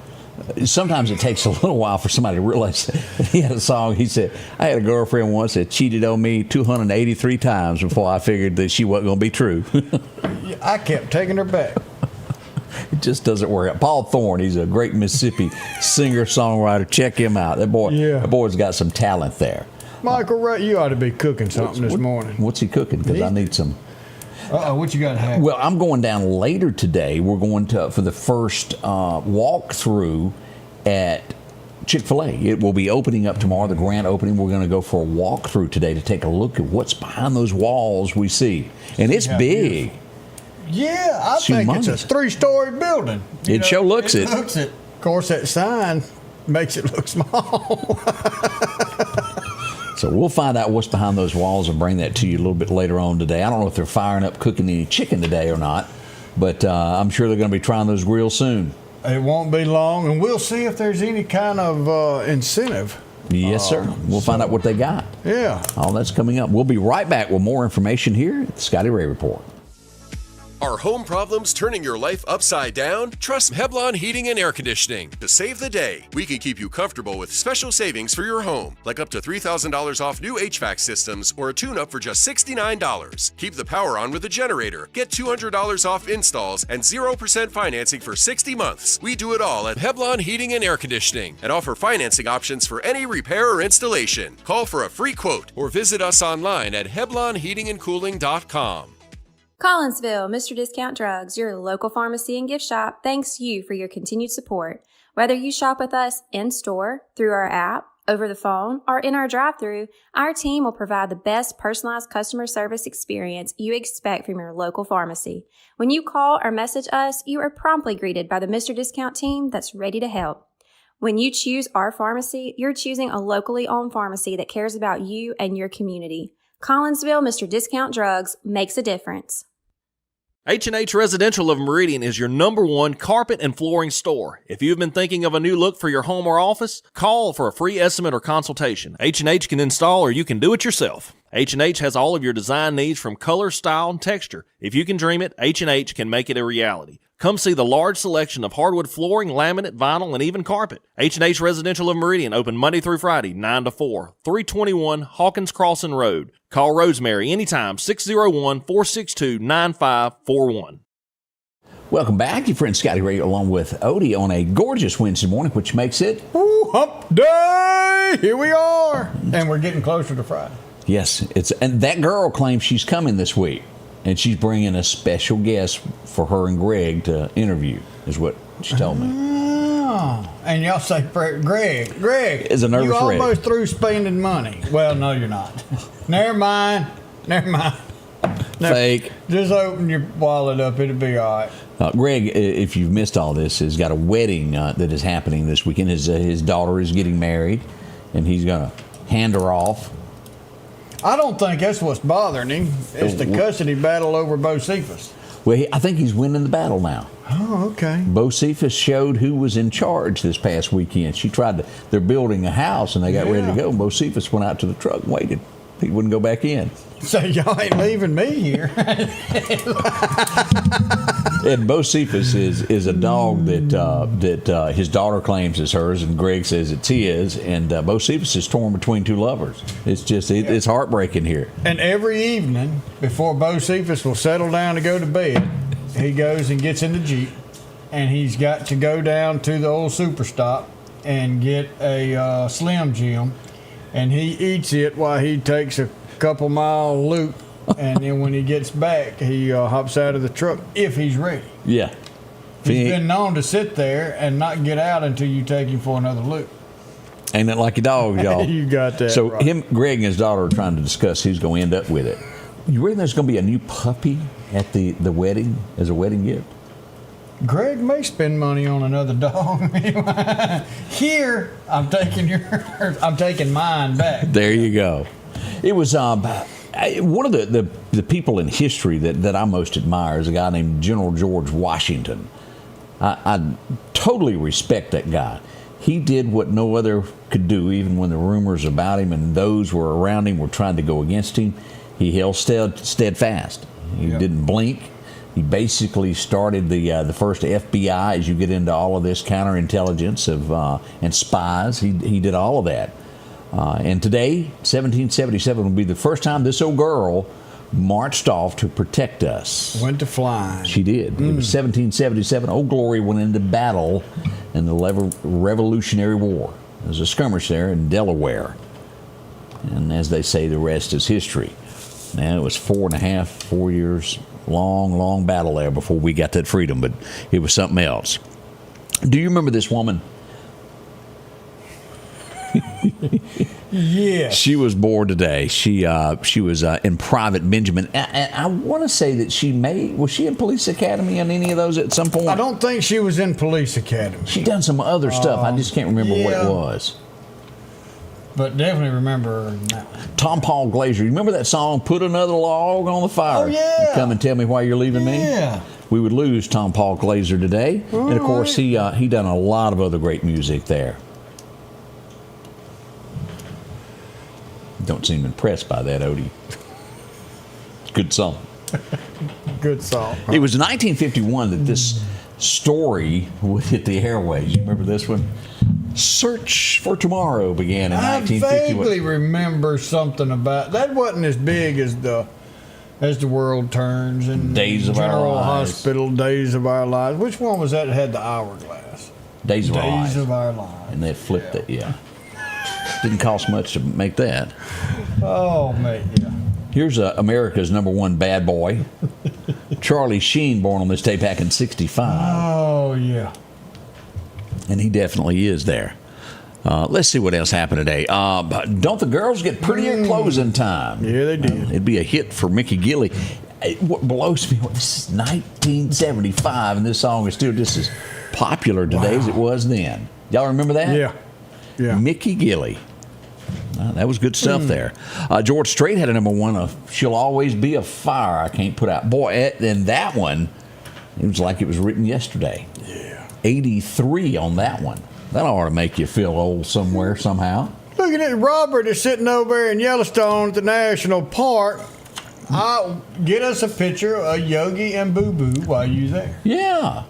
Sometimes it takes a little while for somebody to realize that he had a song. He said, I had a girlfriend once that cheated on me 283 times before I figured that she wasn't going to be true. I kept taking her back. It just doesn't work out. Paul Thorne, he's a great Mississippi singer-songwriter. Check him out. That boy's got some talent there. Michael Ray, you ought to be cooking something this morning. What's he cooking? Because I need some... what you got to have? Well, I'm going down later today. We're going to for the first walkthrough at Chick-fil-A. It will be opening up tomorrow, the grand opening. We're going to go for a walkthrough today to take a look at what's behind those walls we see. And it's big. Yeah, I think it's a 3-story building. It sure looks it. Of course, that sign makes it look small. So we'll find out what's behind those walls and bring that to you a little bit later on today. I don't know if they're firing up cooking any chicken today or not, but I'm sure they're going to be trying those grills soon. It won't be long, and we'll see if there's any kind of incentive. Yes, sir. We'll find out what they got. Yeah. All that's coming up. We'll be right back with more information here at the Scotty Ray Report. Are home problems turning your life upside down? Trust Heblon Heating and Air Conditioning to save the day. We can keep you comfortable with special savings for your home, like up to $3,000 off new HVAC systems or a tune-up for just $69. Keep the power on with a generator. Get $200 off installs and 0% financing for 60 months. We do it all at Heblon Heating and Air Conditioning and offer financing options for any repair or installation. Call for a free quote or visit us online at HeblonHeatingandCooling.com. Collinsville, Mr. Discount Drugs, your local pharmacy and gift shop, thanks you for your continued support. Whether you shop with us in-store, through our app, over the phone, or in our drive-thru, our team will provide the best personalized customer service experience you expect from your local pharmacy. When you call or message us, you are promptly greeted by the Mr. Discount team that's ready to help. When you choose our pharmacy, you're choosing a locally owned pharmacy that cares about you and your community. Collinsville, Mr. Discount Drugs makes a difference. H&H Residential of Meridian is your #1 carpet and flooring store. If you've been thinking of a new look for your home or office, call for a free estimate or consultation. H&H can install or you can do it yourself. H&H has all of your design needs from color, style, and texture. If you can dream it, H&H can make it a reality. Come see the large selection of hardwood flooring, laminate, vinyl, and even carpet. H&H Residential of Meridian, open Monday through Friday, 9 to 4, 321 Hawkins Crossing Road. Call Rosemary anytime, 601-462-9541. Welcome back. Your friend Scotty Ray along with Odie on a gorgeous Wednesday morning, which makes it... Hump Day! Here we are. And we're getting closer to Friday. Yes, and that girl claims she's coming this week. And she's bringing a special guest for her and Greg to interview, is what she told me. Oh, and y'all say, Greg is a nervous you wreck. Almost through spending money. Well, no, you're not. Never mind. Fake. Just open your wallet up. It'll be all right. Greg, if you've missed all this, has got a wedding that is happening this weekend. His daughter is getting married, and he's going to hand her off. I don't think that's what's bothering him. It's the custody battle over Bocephus. Well, I think he's winning the battle now. Oh, okay. Bocephus showed who was in charge this past weekend. They're building a house, and they got ready to go. And Bocephus went out to the truck and waited. He wouldn't go back in. So y'all ain't leaving me here. And Bocephus is a dog that his daughter claims is hers, and Greg says it's his. And Bocephus is torn between two lovers. It's just it's heartbreaking here. And every evening before Bocephus will settle down to go to bed, he goes and gets in the Jeep, and he's got to go down to the old Super Stop and get a Slim Jim, and he eats it while he takes a couple mile loop. And then when he gets back, he hops out of the truck if he's ready. Yeah. He's been known to sit there and not get out until you take him for another loop. Ain't that like a dog, y'all? You got that. So right. Greg and his daughter are trying to discuss who's going to end up with it. You reckon there's going to be a new puppy at the wedding as a wedding gift? Greg may spend money on another dog. Here, I'm taking mine back. There you go. It was one of the people in history that I most admire is a guy named General George Washington. I totally respect that guy. He did what no other could do, even when the rumors about him and those who were around him were trying to go against him. He held steadfast. He didn't blink. He basically started the first FBI as you get into all of this counterintelligence and spies. He did all of that. And today, 1777, will be the first time this old girl marched off to protect us. Went to flying. She did. It was 1777. Old Glory went into battle in the Revolutionary War. There was a skirmish there in Delaware. And as they say, the rest is history. Now, it was 4 years, long battle there before we got that freedom, but it was something else. Do you remember this woman? Yes. She was born today. She was in Private Benjamin. And I want to say that was she in Police Academy on any of those at some point? I don't think she was in Police Academy. She done some other stuff. I just can't remember what it was. But definitely remember her now. Tom Paul Glazier. You remember that song, Put Another Log on the Fire? Oh, yeah. Come and tell me why you're leaving me? Yeah. We would lose Tom Paul Glazier today. And, of course, he done a lot of other great music there. Don't seem impressed by that, Odie. Good song. Good song. It was 1951 that this story would hit the airwaves. You remember this one? Search for Tomorrow began in 1951. I vaguely remember something about that. Wasn't as big as the World Turns and Days of Our General Lives. Hospital, Days of Our Lives. Which one was that had the hourglass? Days of Our Lives. Days of Our Lives. And they flipped it, yeah. Didn't cost much to make that. Oh, mate, yeah. Here's America's #1 bad boy, Charlie Sheen, born on this day back in '65. Oh, yeah. And he definitely is there. Let's see what else happened today. Don't the girls get prettier closing time? Yeah, they did. It'd be a hit for Mickey Gilley. What blows me, this is 1975, and this song is still just as popular today as it was then. Y'all remember that? Yeah. Yeah. Mickey Gilley. That was good stuff there. George Strait had a #1 of She'll Always Be a Fire I Can't Put Out. Boy, and that one, it was like it was written yesterday. Yeah. 83 on that one. That ought to make you feel old somewhere, somehow. Look at it. Robert is sitting over there in Yellowstone at the National Park. I'll get us a picture of Yogi and Boo Boo while you're there. Yeah.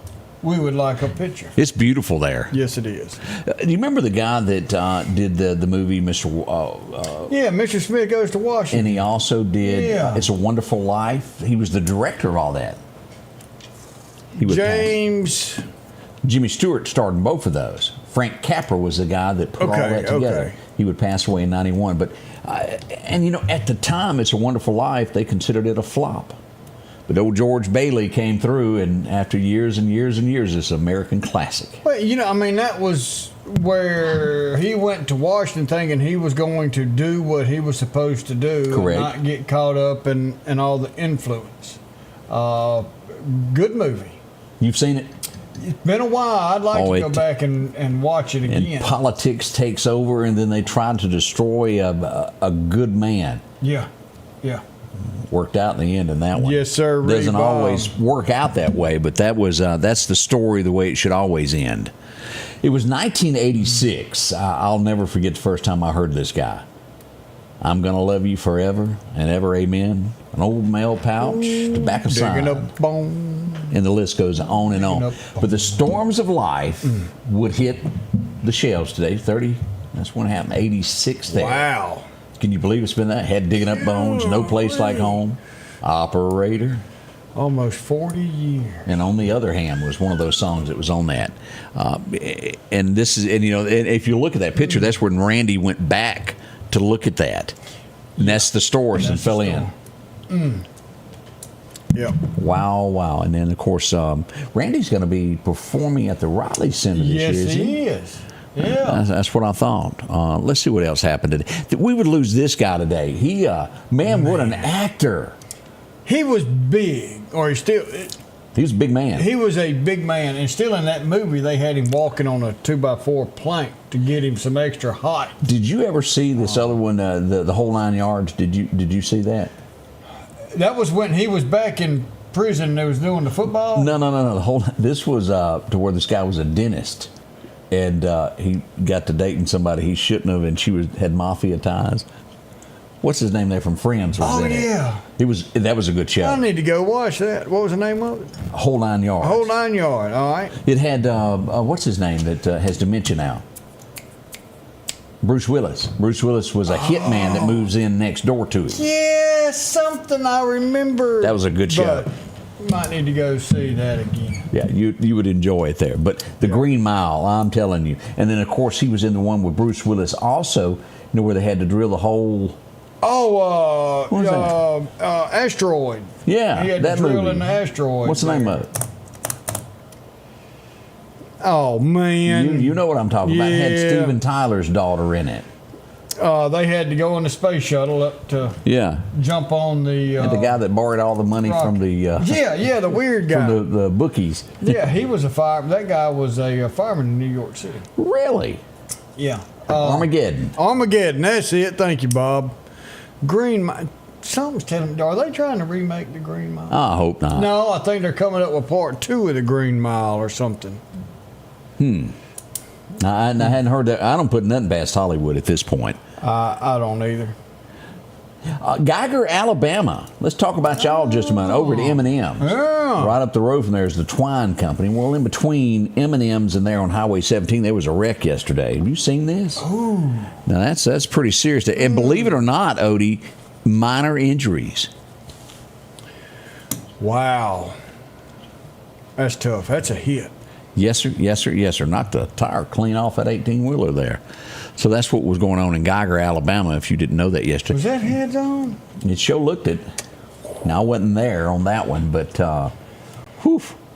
We would like a picture. It's beautiful there. Yes, it is. Do you remember the guy that did the movie Mr. Yeah, Mr. Smith Goes to Washington. And he also did Yeah. It's a Wonderful Life. He was the director of all that. He was James. Jimmy Stewart starred in both of those. Frank Capra was the guy that put all that together. Okay. He would pass away in '91. But and you know, at the time, It's a Wonderful Life, they considered it a flop. But old George Bailey came through, and after years and years and years, it's an American classic. Well, you know, I mean, that was where he went to Washington thinking he was going to do what he was supposed to do. Correct. And not get caught up in all the influence. Good movie. You've seen it? It's been a while. I'd like to go back and watch it again. And politics takes over, and then they try to destroy a good man. Yeah, yeah. Worked out in the end in that one. Yes, sir. Doesn't always work out that way, but that's the story the way it should always end. It was 1986. I'll never forget the first time I heard this guy. I'm gonna love you forever and ever, amen. An old mail pouch, tobacco sign, Digging up bone. and the list goes on and on. But the storms of life would hit the shelves today. 30. That's when it happened. 86 there. Wow. Can you believe it's been that? Had Digging Up Bones, No Place Like Home, Operator. Almost 40 years. And On the Other Hand was one of those songs that was on that. And this is, and you know, and if you look at that picture, that's when Randy went back to look at that. And that's the stores and fell in. Yep. Wow, wow. And then, of course, Randy's going to be performing at the Riley Center this year, Yes, isn't he? he is. Yeah. That's what I thought. Let's see what else happened today. We would lose this guy today. He, man, what an actor. He was big, or he still. He was a big man. He was a big man, and still in that movie, they had him walking on a 2x4 plank to get him some extra height. Did you ever see this other one, the Whole 9 Yards? Did you see that? That was when he was back in prison and they was doing the football? No. This was to where this guy was a dentist, and he got to dating somebody he shouldn't have, and she had mafia ties. What's his name there from Friends was in it. Yeah. That was a good show. I need to go watch that. What was the name of it? Whole 9 Yards. Whole 9 Yard, all right. It had, what's his name that has dementia now? Bruce Willis. Bruce Willis was a hitman that moves in next door to him. Yeah, something I remember. That was a good show. But might need to go see that again. Yeah, you would enjoy it there. But the Green Mile, I'm telling you. And then, of course, he was in the one with Bruce Willis also, you know, where they had to drill the hole. Oh, What was Asteroid. Yeah, He had that to drill movie. in the asteroid. What's the name of it? Oh, man. You know what I'm talking about. It had Yeah. Steven Tyler's daughter in it. They had to go in the space shuttle up to jump on the... and the guy that borrowed all the money from the... the weird guy. From the bookies. Yeah, he was a fireman. That guy was a fireman in New York City. Really? Yeah. Armageddon. Armageddon, that's it. Thank you, Bob. Green Mile. Something's telling me, are they trying to remake the Green Mile? I hope not. No, I think they're coming up with part 2 of the Green Mile or something. I hadn't heard that. I don't put nothing past Hollywood at this point. I don't either. Geiger, Alabama. Let's talk about y'all just a minute. Over at M&M's. Yeah. Right up the road from there is the Twine Company. Well, in between M&M's and there on Highway 17, there was a wreck yesterday. Have you seen this? Ooh. Now, that's pretty serious. And believe it or not, Odie, minor injuries. Wow. That's tough. That's a hit. Yes, sir. Yes, sir. Yes, sir. Knocked the tire clean off that 18-wheeler there. So that's what was going on in Geiger, Alabama, if you didn't know that yesterday. Was that heads on? It sure looked it. Now, I wasn't there on that one, but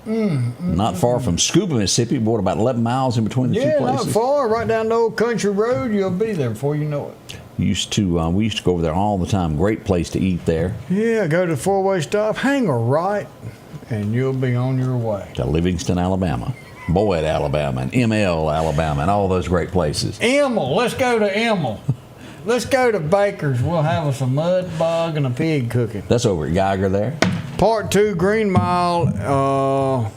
not far from Scuba, Mississippi. What, about 11 miles in between the two places? Not far. Right down the old country road. You'll be there before you know it. We used to go over there all the time. Great place to eat there. Yeah, go to the four-way stop, hang a right, and you'll be on your way. To Livingston, Alabama. Boyd, Alabama, and ML, Alabama, and all those great places. Emil, let's go to Emil. Let's go to Baker's. We'll have us a mud bog and a pig cooking. That's over at Geiger there. Part 2, Green Mile,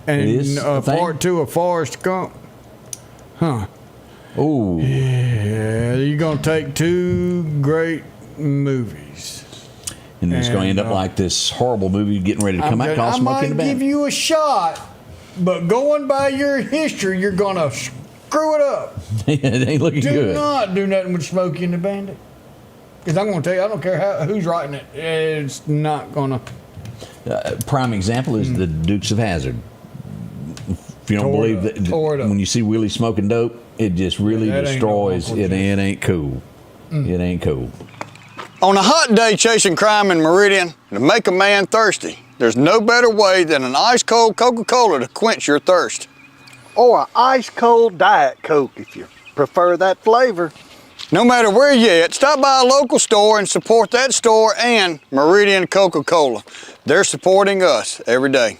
and Part 2 of Forrest Gump. Huh. Ooh. Yeah, you're going to take 2 great movies. And it's going to end up like this horrible movie getting ready to come out called Smoking the I might Bandit. give you a shot, but going by your history, you're going to screw it up. It ain't looking good. Do not do nothing with Smokey and the Bandit. Because I'm going to tell you, I don't care who's writing it. It's not going to. Prime example is the Dukes of Hazzard. If you don't believe that, when you see Willie smoking dope, it just really destroys. It ain't cool. It ain't cool. On a hot day chasing crime in Meridian, to make a man thirsty, there's no better way than an ice-cold Coca-Cola to quench your thirst. Or an ice-cold Diet Coke if you prefer that flavor. No matter where you're at, stop by a local store and support that store and Meridian Coca-Cola. They're supporting us every day.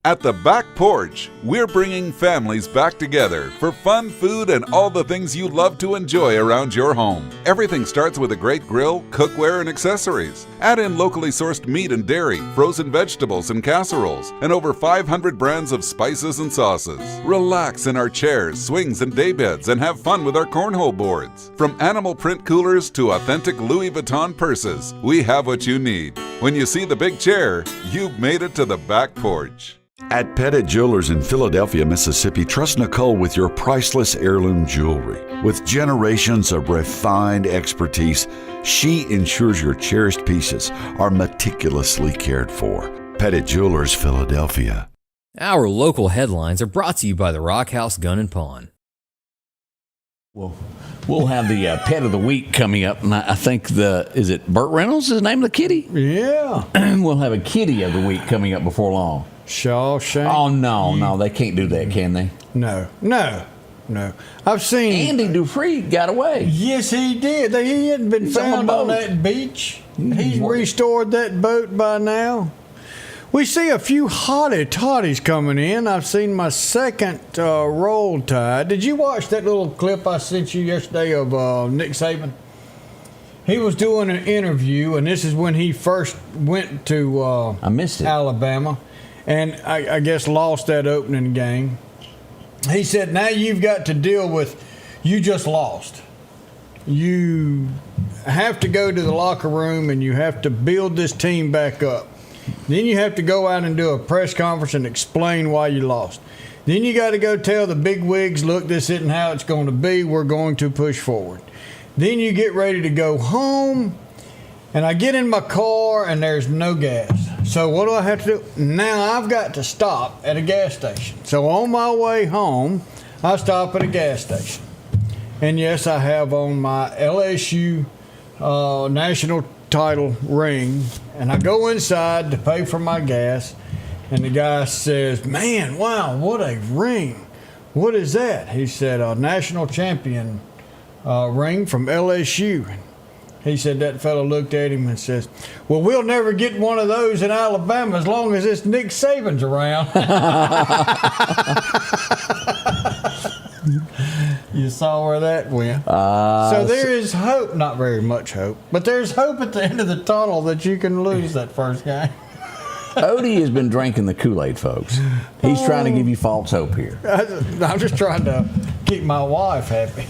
At the Back Porch, we're bringing families back together for fun, food, and all the things you love to enjoy around your home. Everything starts with a great grill, cookware, and accessories. Add in locally sourced meat and dairy, frozen vegetables and casseroles, and over 500 brands of spices and sauces. Relax in our chairs, swings, and daybeds and have fun with our cornhole boards. From animal print coolers to authentic Louis Vuitton purses, we have what you need. When you see the big chair, you've made it to the Back Porch. At Pettit Jewelers in Philadelphia, Mississippi, trust Nicole with your priceless heirloom jewelry. With generations of refined expertise, she ensures your cherished pieces are meticulously cared for. Pettit Jewelers, Philadelphia. Our local headlines are brought to you by the Rock House Gun and Pawn. Well, we'll have the pet of the week coming up, and I think is it Burt Reynolds is the name of the kitty? Yeah. We'll have a kitty of the week coming up before long. Shawshank. Oh, no, they can't do that, can they? No. I've seen... Andy Dupree got away. Yes, he did. He hadn't been found on that beach. He's restored that boat by now. We see a few hottie toddies coming in. I've seen my second roll tide. Did you watch that little clip I sent you yesterday of Nick Saban? He was doing an interview, and this is when he first went to I missed it. Alabama. And I guess lost that opening game. He said, now you've got to deal with, you just lost. You have to go to the locker room and you have to build this team back up. Then you have to go out and do a press conference and explain why you lost. Then you got to go tell the big wigs, look, this isn't how it's going to be. We're going to push forward. Then you get ready to go home. And I get in my car and there's no gas. So what do I have to do? Now I've got to stop at a gas station. So on my way home, I stop at a gas station. And yes, I have on my LSU national title ring. And I go inside to pay for my gas. And the guy says, man, wow, what a ring. What is that? He said, a national champion ring from LSU. He said that fellow looked at him and says, well, we'll never get one of those in Alabama as long as this Nick Saban's around. You saw where that went. So there is hope, not very much hope, but there's hope at the end of the tunnel that you can lose that first game. Odie has been drinking the Kool-Aid, folks. He's trying to give you false hope here. I'm just trying to keep my wife happy.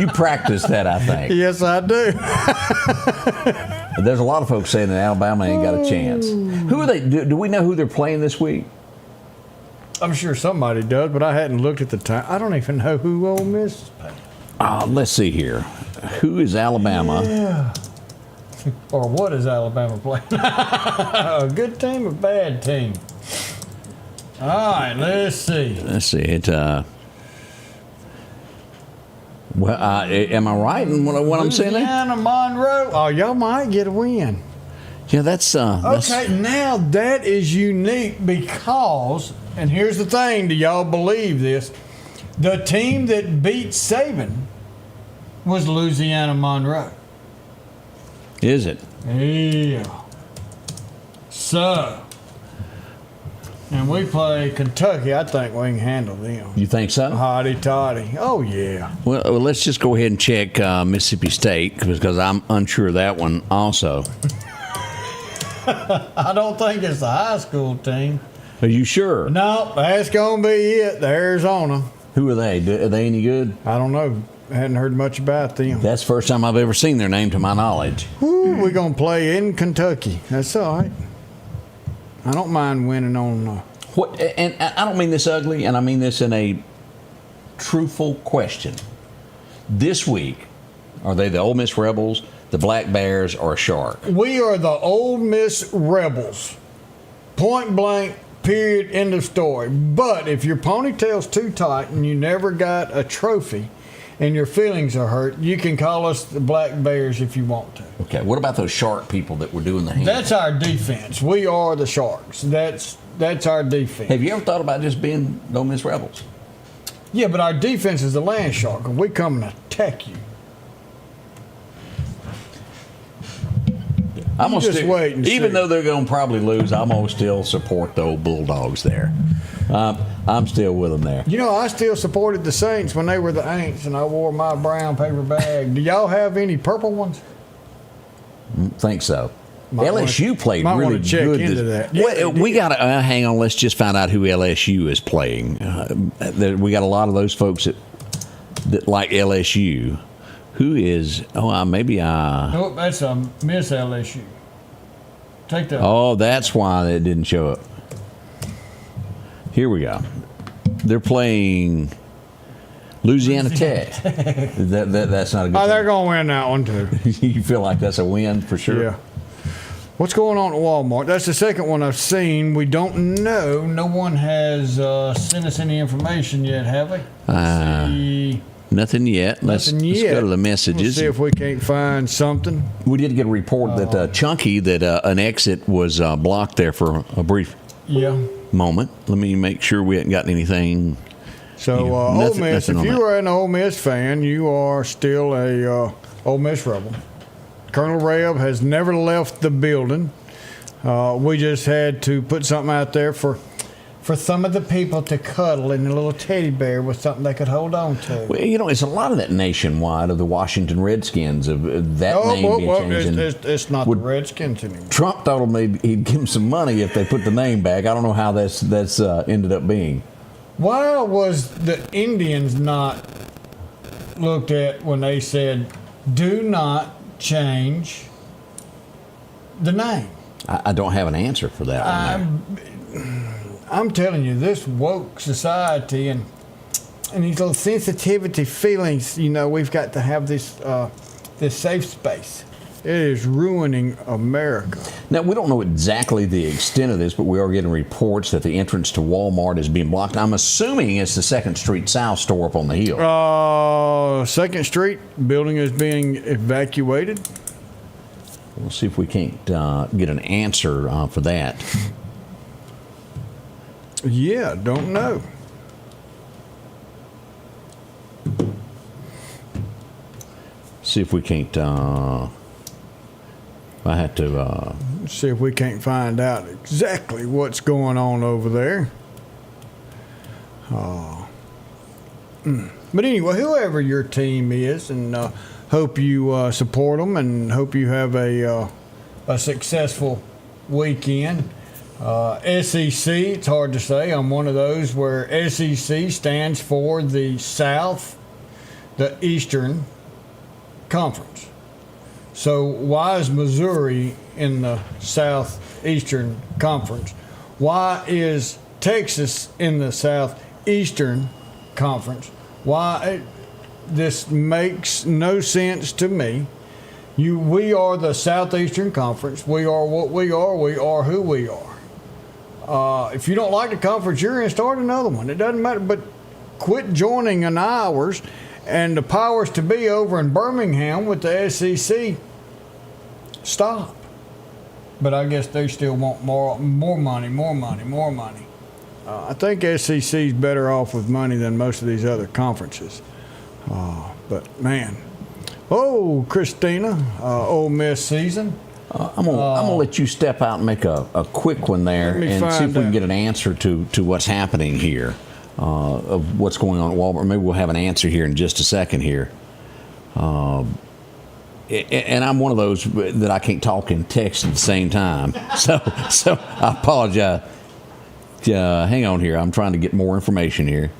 You practice that, I think. Yes, I do. There's a lot of folks saying that Alabama ain't got a chance. Who are they? Do we know who they're playing this week? I'm sure somebody does, but I hadn't looked at the time. I don't even know who Ole Miss is playing. Let's see here. Who is Alabama? Yeah. Or what is Alabama playing? A good team or bad team? All right, let's see. Let's see. Am I right in what I'm saying there? Louisiana, Monroe. Oh, y'all might get a win. Yeah, that's okay, now that is unique because, and here's the thing, do y'all believe this? The team that beat Saban was Louisiana, Monroe. Is it? Yeah. So, and we play Kentucky. I think we can handle them. You think so? Hotty toddy. Oh, yeah. Well, let's just go ahead and check Mississippi State because I'm unsure of that one also. I don't think it's the high school team. Are you sure? No, that's going to be it. The Arizona. Who are they? Are they any good? I don't know. I hadn't heard much about them. That's the first time I've ever seen their name to my knowledge. We're going to play in Kentucky. That's all right. I don't mind winning on what, and I don't mean this ugly, and I mean this in a truthful question. This week, are they the Ole Miss Rebels, the Black Bears, or a Shark? We are the Ole Miss Rebels. Point blank, period, end of story. But if your ponytail's too tight and you never got a trophy and your feelings are hurt, you can call us the Black Bears if you want to. Okay, what about those Shark people that were doing the hand? That's our defense. We are the Sharks. That's our defense. Have you ever thought about just being the Ole Miss Rebels? Yeah, but our defense is the land shark, and we come and attack you. I'm gonna just wait and even see. though they're going to probably lose, I'm going to still support the old Bulldogs there. I'm still with them there. You know, I still supported the Saints when they were the Aints, and I wore my brown paper bag. Do y'all have any purple ones? Think so. LSU played really good. Into that. We got to hang on. Let's just find out who LSU is playing. We got a lot of those folks that like LSU. Who is? Maybe I. Oh, that's a Miss LSU. Take that. Oh, that's why it didn't show up. Here we go. They're playing Louisiana Tech. That's not a good. Oh, they're going to win that one too. You feel like that's a win for sure? Yeah. What's going on at Walmart? That's the second one I've seen. We don't know. No one has sent us any information yet, have we? Let's see. Nothing yet. Let's go to the messages. Let's see if we can't find something. We did get a report that Chunky, that an exit was blocked there for a brief moment. Let me make sure we hadn't gotten anything. So, Ole Miss, if you are an Ole Miss fan, you are still a Ole Miss Rebel. Colonel Reb has never left the building. We just had to put something out there for some of the people to cuddle in a little teddy bear with something they could hold on to. Well, you know, it's a lot of that nationwide of the Washington Redskins of that name being changed. It's not the Redskins anymore. Trump thought maybe he'd give them some money if they put the name back. I don't know how that's ended up being. Why was the Indians not looked at when they said, do not change the name? I don't have an answer for that one. I'm telling you, this woke society and these little sensitivity feelings, you know, we've got to have this safe space. It is ruining America. Now, we don't know exactly the extent of this, but we are getting reports that the entrance to Walmart is being blocked. I'm assuming it's the 2nd Street South store up on the hill. 2nd Street building is being evacuated. We'll see if we can't get an answer for that. Yeah, don't know. See if we can't. I have to see if we can't find out exactly what's going on over there. But anyway, whoever your team is, and hope you support them, and hope you have a successful weekend. SEC, it's hard to say. I'm one of those where SEC stands for the Eastern Conference. So why is Missouri in the Southeastern Conference? Why is Texas in the Southeastern Conference? Why? This makes no sense to me. We are the Southeastern Conference. We are what we are. We are who we are. If you don't like the conference you're in, start another one. It doesn't matter, but quit joining in ours. And the powers to be over in Birmingham with the SEC, stop. But I guess they still want more money. I think SEC's better off with money than most of these other conferences. But man, Christina, Ole Miss season. I'm gonna let you step out and make a quick one there and see if we can get an answer to what's happening here, of what's going on at Walmart. Maybe we'll have an answer here in just a second here. And I'm one of those that I can't talk and text at the same time. So I apologize. Hang on here. I'm trying to get more information here.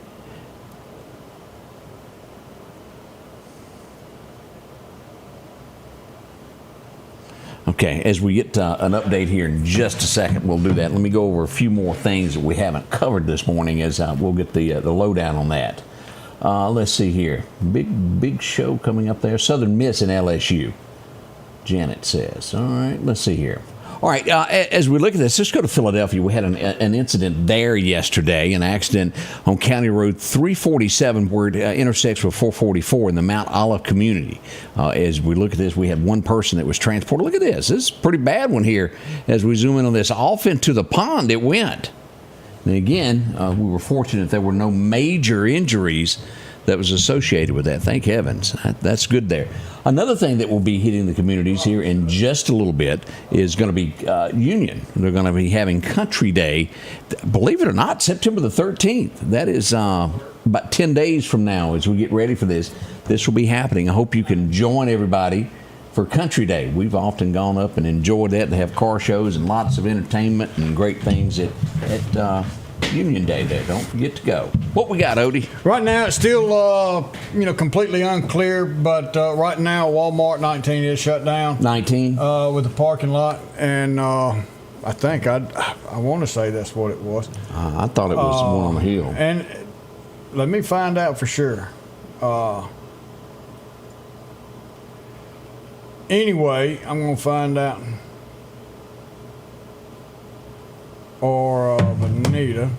Okay, as we get an update here in just a second, we'll do that. Let me go over a few more things that we haven't covered this morning as we'll get the lowdown on that. Let's see here. Big show coming up there. Southern Miss and LSU, Janet says. All right, let's see here. All right, as we look at this, let's go to Philadelphia. We had an incident there yesterday, an accident on County Road 347 where it intersects with 444 in the Mount Olive community. As we look at this, we had one person that was transported. Look at this. This is a pretty bad one here. As we zoom in on this, off into the pond it went. And again, we were fortunate there were no major injuries that was associated with that. Thank heavens. That's good there. Another thing that will be hitting the communities here in just a little bit is going to be Union. They're going to be having Country Day, believe it or not, September the 13th. That is about 10 days from now as we get ready for this. This will be happening. I hope you can join everybody for Country Day. We've often gone up and enjoyed that. They have car shows and lots of entertainment and great things at Union Day there. Don't forget to go. What we got, Odie? Right now, it's still completely unclear, but right now, Walmart 19 is shut down. 19? With the parking lot, and I think I want to say that's what it was. I thought it was one on the hill. And let me find out for sure. Anyway, I'm going to find out. Or Bonita.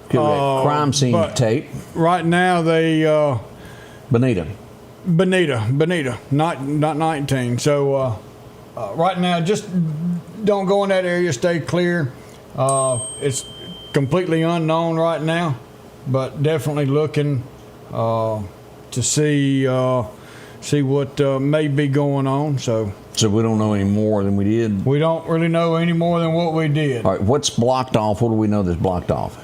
Crime scene tape. Right now they Bonita, not 19. So right now, just don't go in that area. Stay clear. It's completely unknown right now, but definitely looking to see what may be going on. So we don't know any more than we did? We don't really know any more than what we did. All right, what's blocked off? What do we know that's blocked off?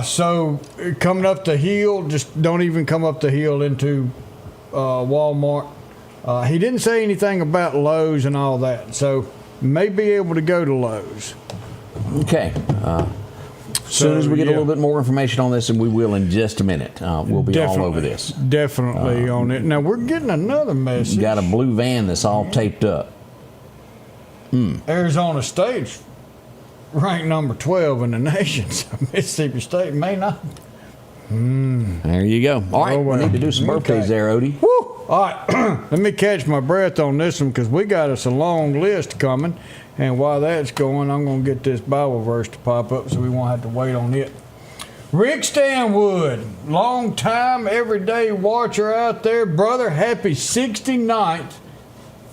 So coming up the hill, just don't even come up the hill into Walmart. He didn't say anything about Lowe's and all that, so may be able to go to Lowe's. Okay. As soon as we get a little bit more information on this, and we will in just a minute, we'll be all over this. Definitely on it. Now, we're getting another message. Got a blue van that's all taped up. Arizona State's ranked number 12 in the nation, so Mississippi State may not. There you go. All right, we need to do some birthdays there, Odie. Woo! All right, let me catch my breath on this one because we got us a long list coming. And while that's going, I'm going to get this Bible verse to pop up so we won't have to wait on it. Rick Stanwood, long time, everyday watcher out there. Brother, happy 69th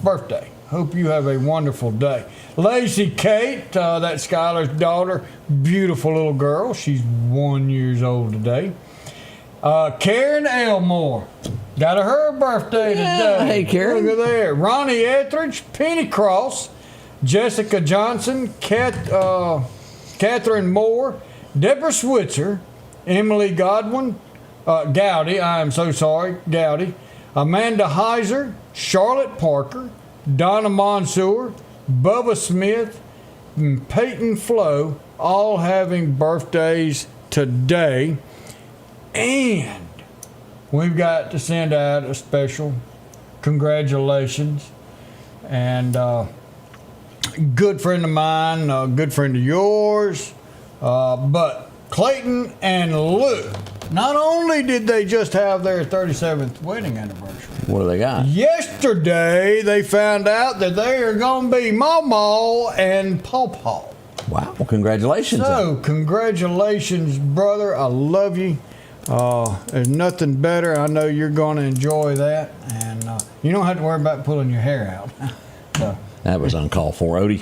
birthday. Hope you have a wonderful day. Lacey Kate, that's Skylar's daughter, beautiful little girl. She's 1 year old today. Karen Elmore, got her birthday today. Hey, Karen. Look at there. Ronnie Etheridge, Penny Cross, Jessica Johnson, Catherine Moore, Deborah Switzer, Emily Godwin, Gowdy, I am so sorry, Gowdy, Amanda Heiser, Charlotte Parker, Donna Monsoor, Bubba Smith, and Peyton Flo, all having birthdays today. And we've got to send out a special congratulations. And good friend of mine, a good friend of yours, but Clayton and Luke, not only did they just have their 37th wedding anniversary. What do they got? Yesterday, they found out that they are going to be Mama and Pawpaw. Wow, well, congratulations. So, congratulations, brother. I love you. There's nothing better. I know you're going to enjoy that. And you don't have to worry about pulling your hair out. So. That was uncalled for, Odie.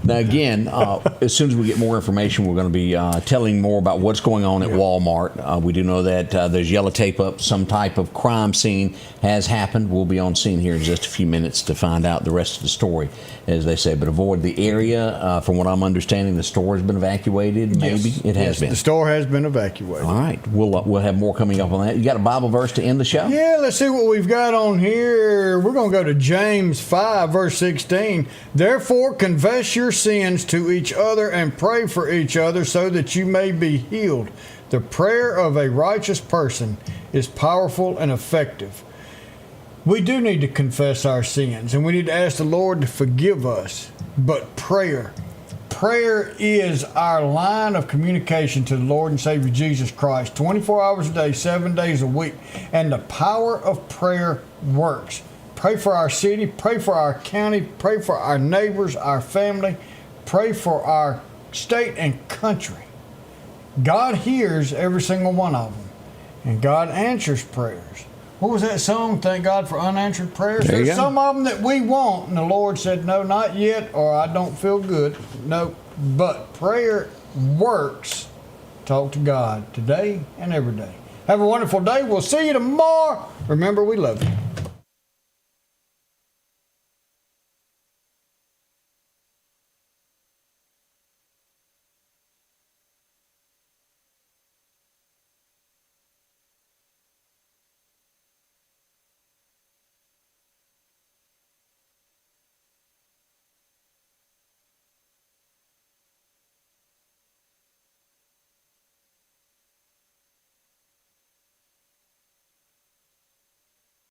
Now, again, as soon as we get more information, we're going to be telling more about what's going on at Walmart. We do know that there's yellow tape up. Some type of crime scene has happened. We'll be on scene here in just a few minutes to find out the rest of the story, as they say. But avoid the area. From what I'm understanding, the store has been evacuated. Maybe it has been. The store has been evacuated. All right. We'll have more coming up on that. You got a Bible verse to end the show? Yeah, let's see what we've got on here. We're going to go to James 5, verse 16. Therefore, confess your sins to each other and pray for each other so that you may be healed. The prayer of a righteous person is powerful and effective. We do need to confess our sins, and we need to ask the Lord to forgive us. But prayer is our line of communication to the Lord and Savior Jesus Christ, 24 hours a day, 7 days a week. And the power of prayer works. Pray for our city, pray for our county, pray for our neighbors, our family, pray for our state and country. God hears every single one of them, and God answers prayers. What was that song? Thank God for unanswered prayers. There's some of them that we want, and the Lord said, no, not yet, or I don't feel good. No, but prayer works. Talk to God today and every day. Have a wonderful day. We'll see you tomorrow. Remember, we love you.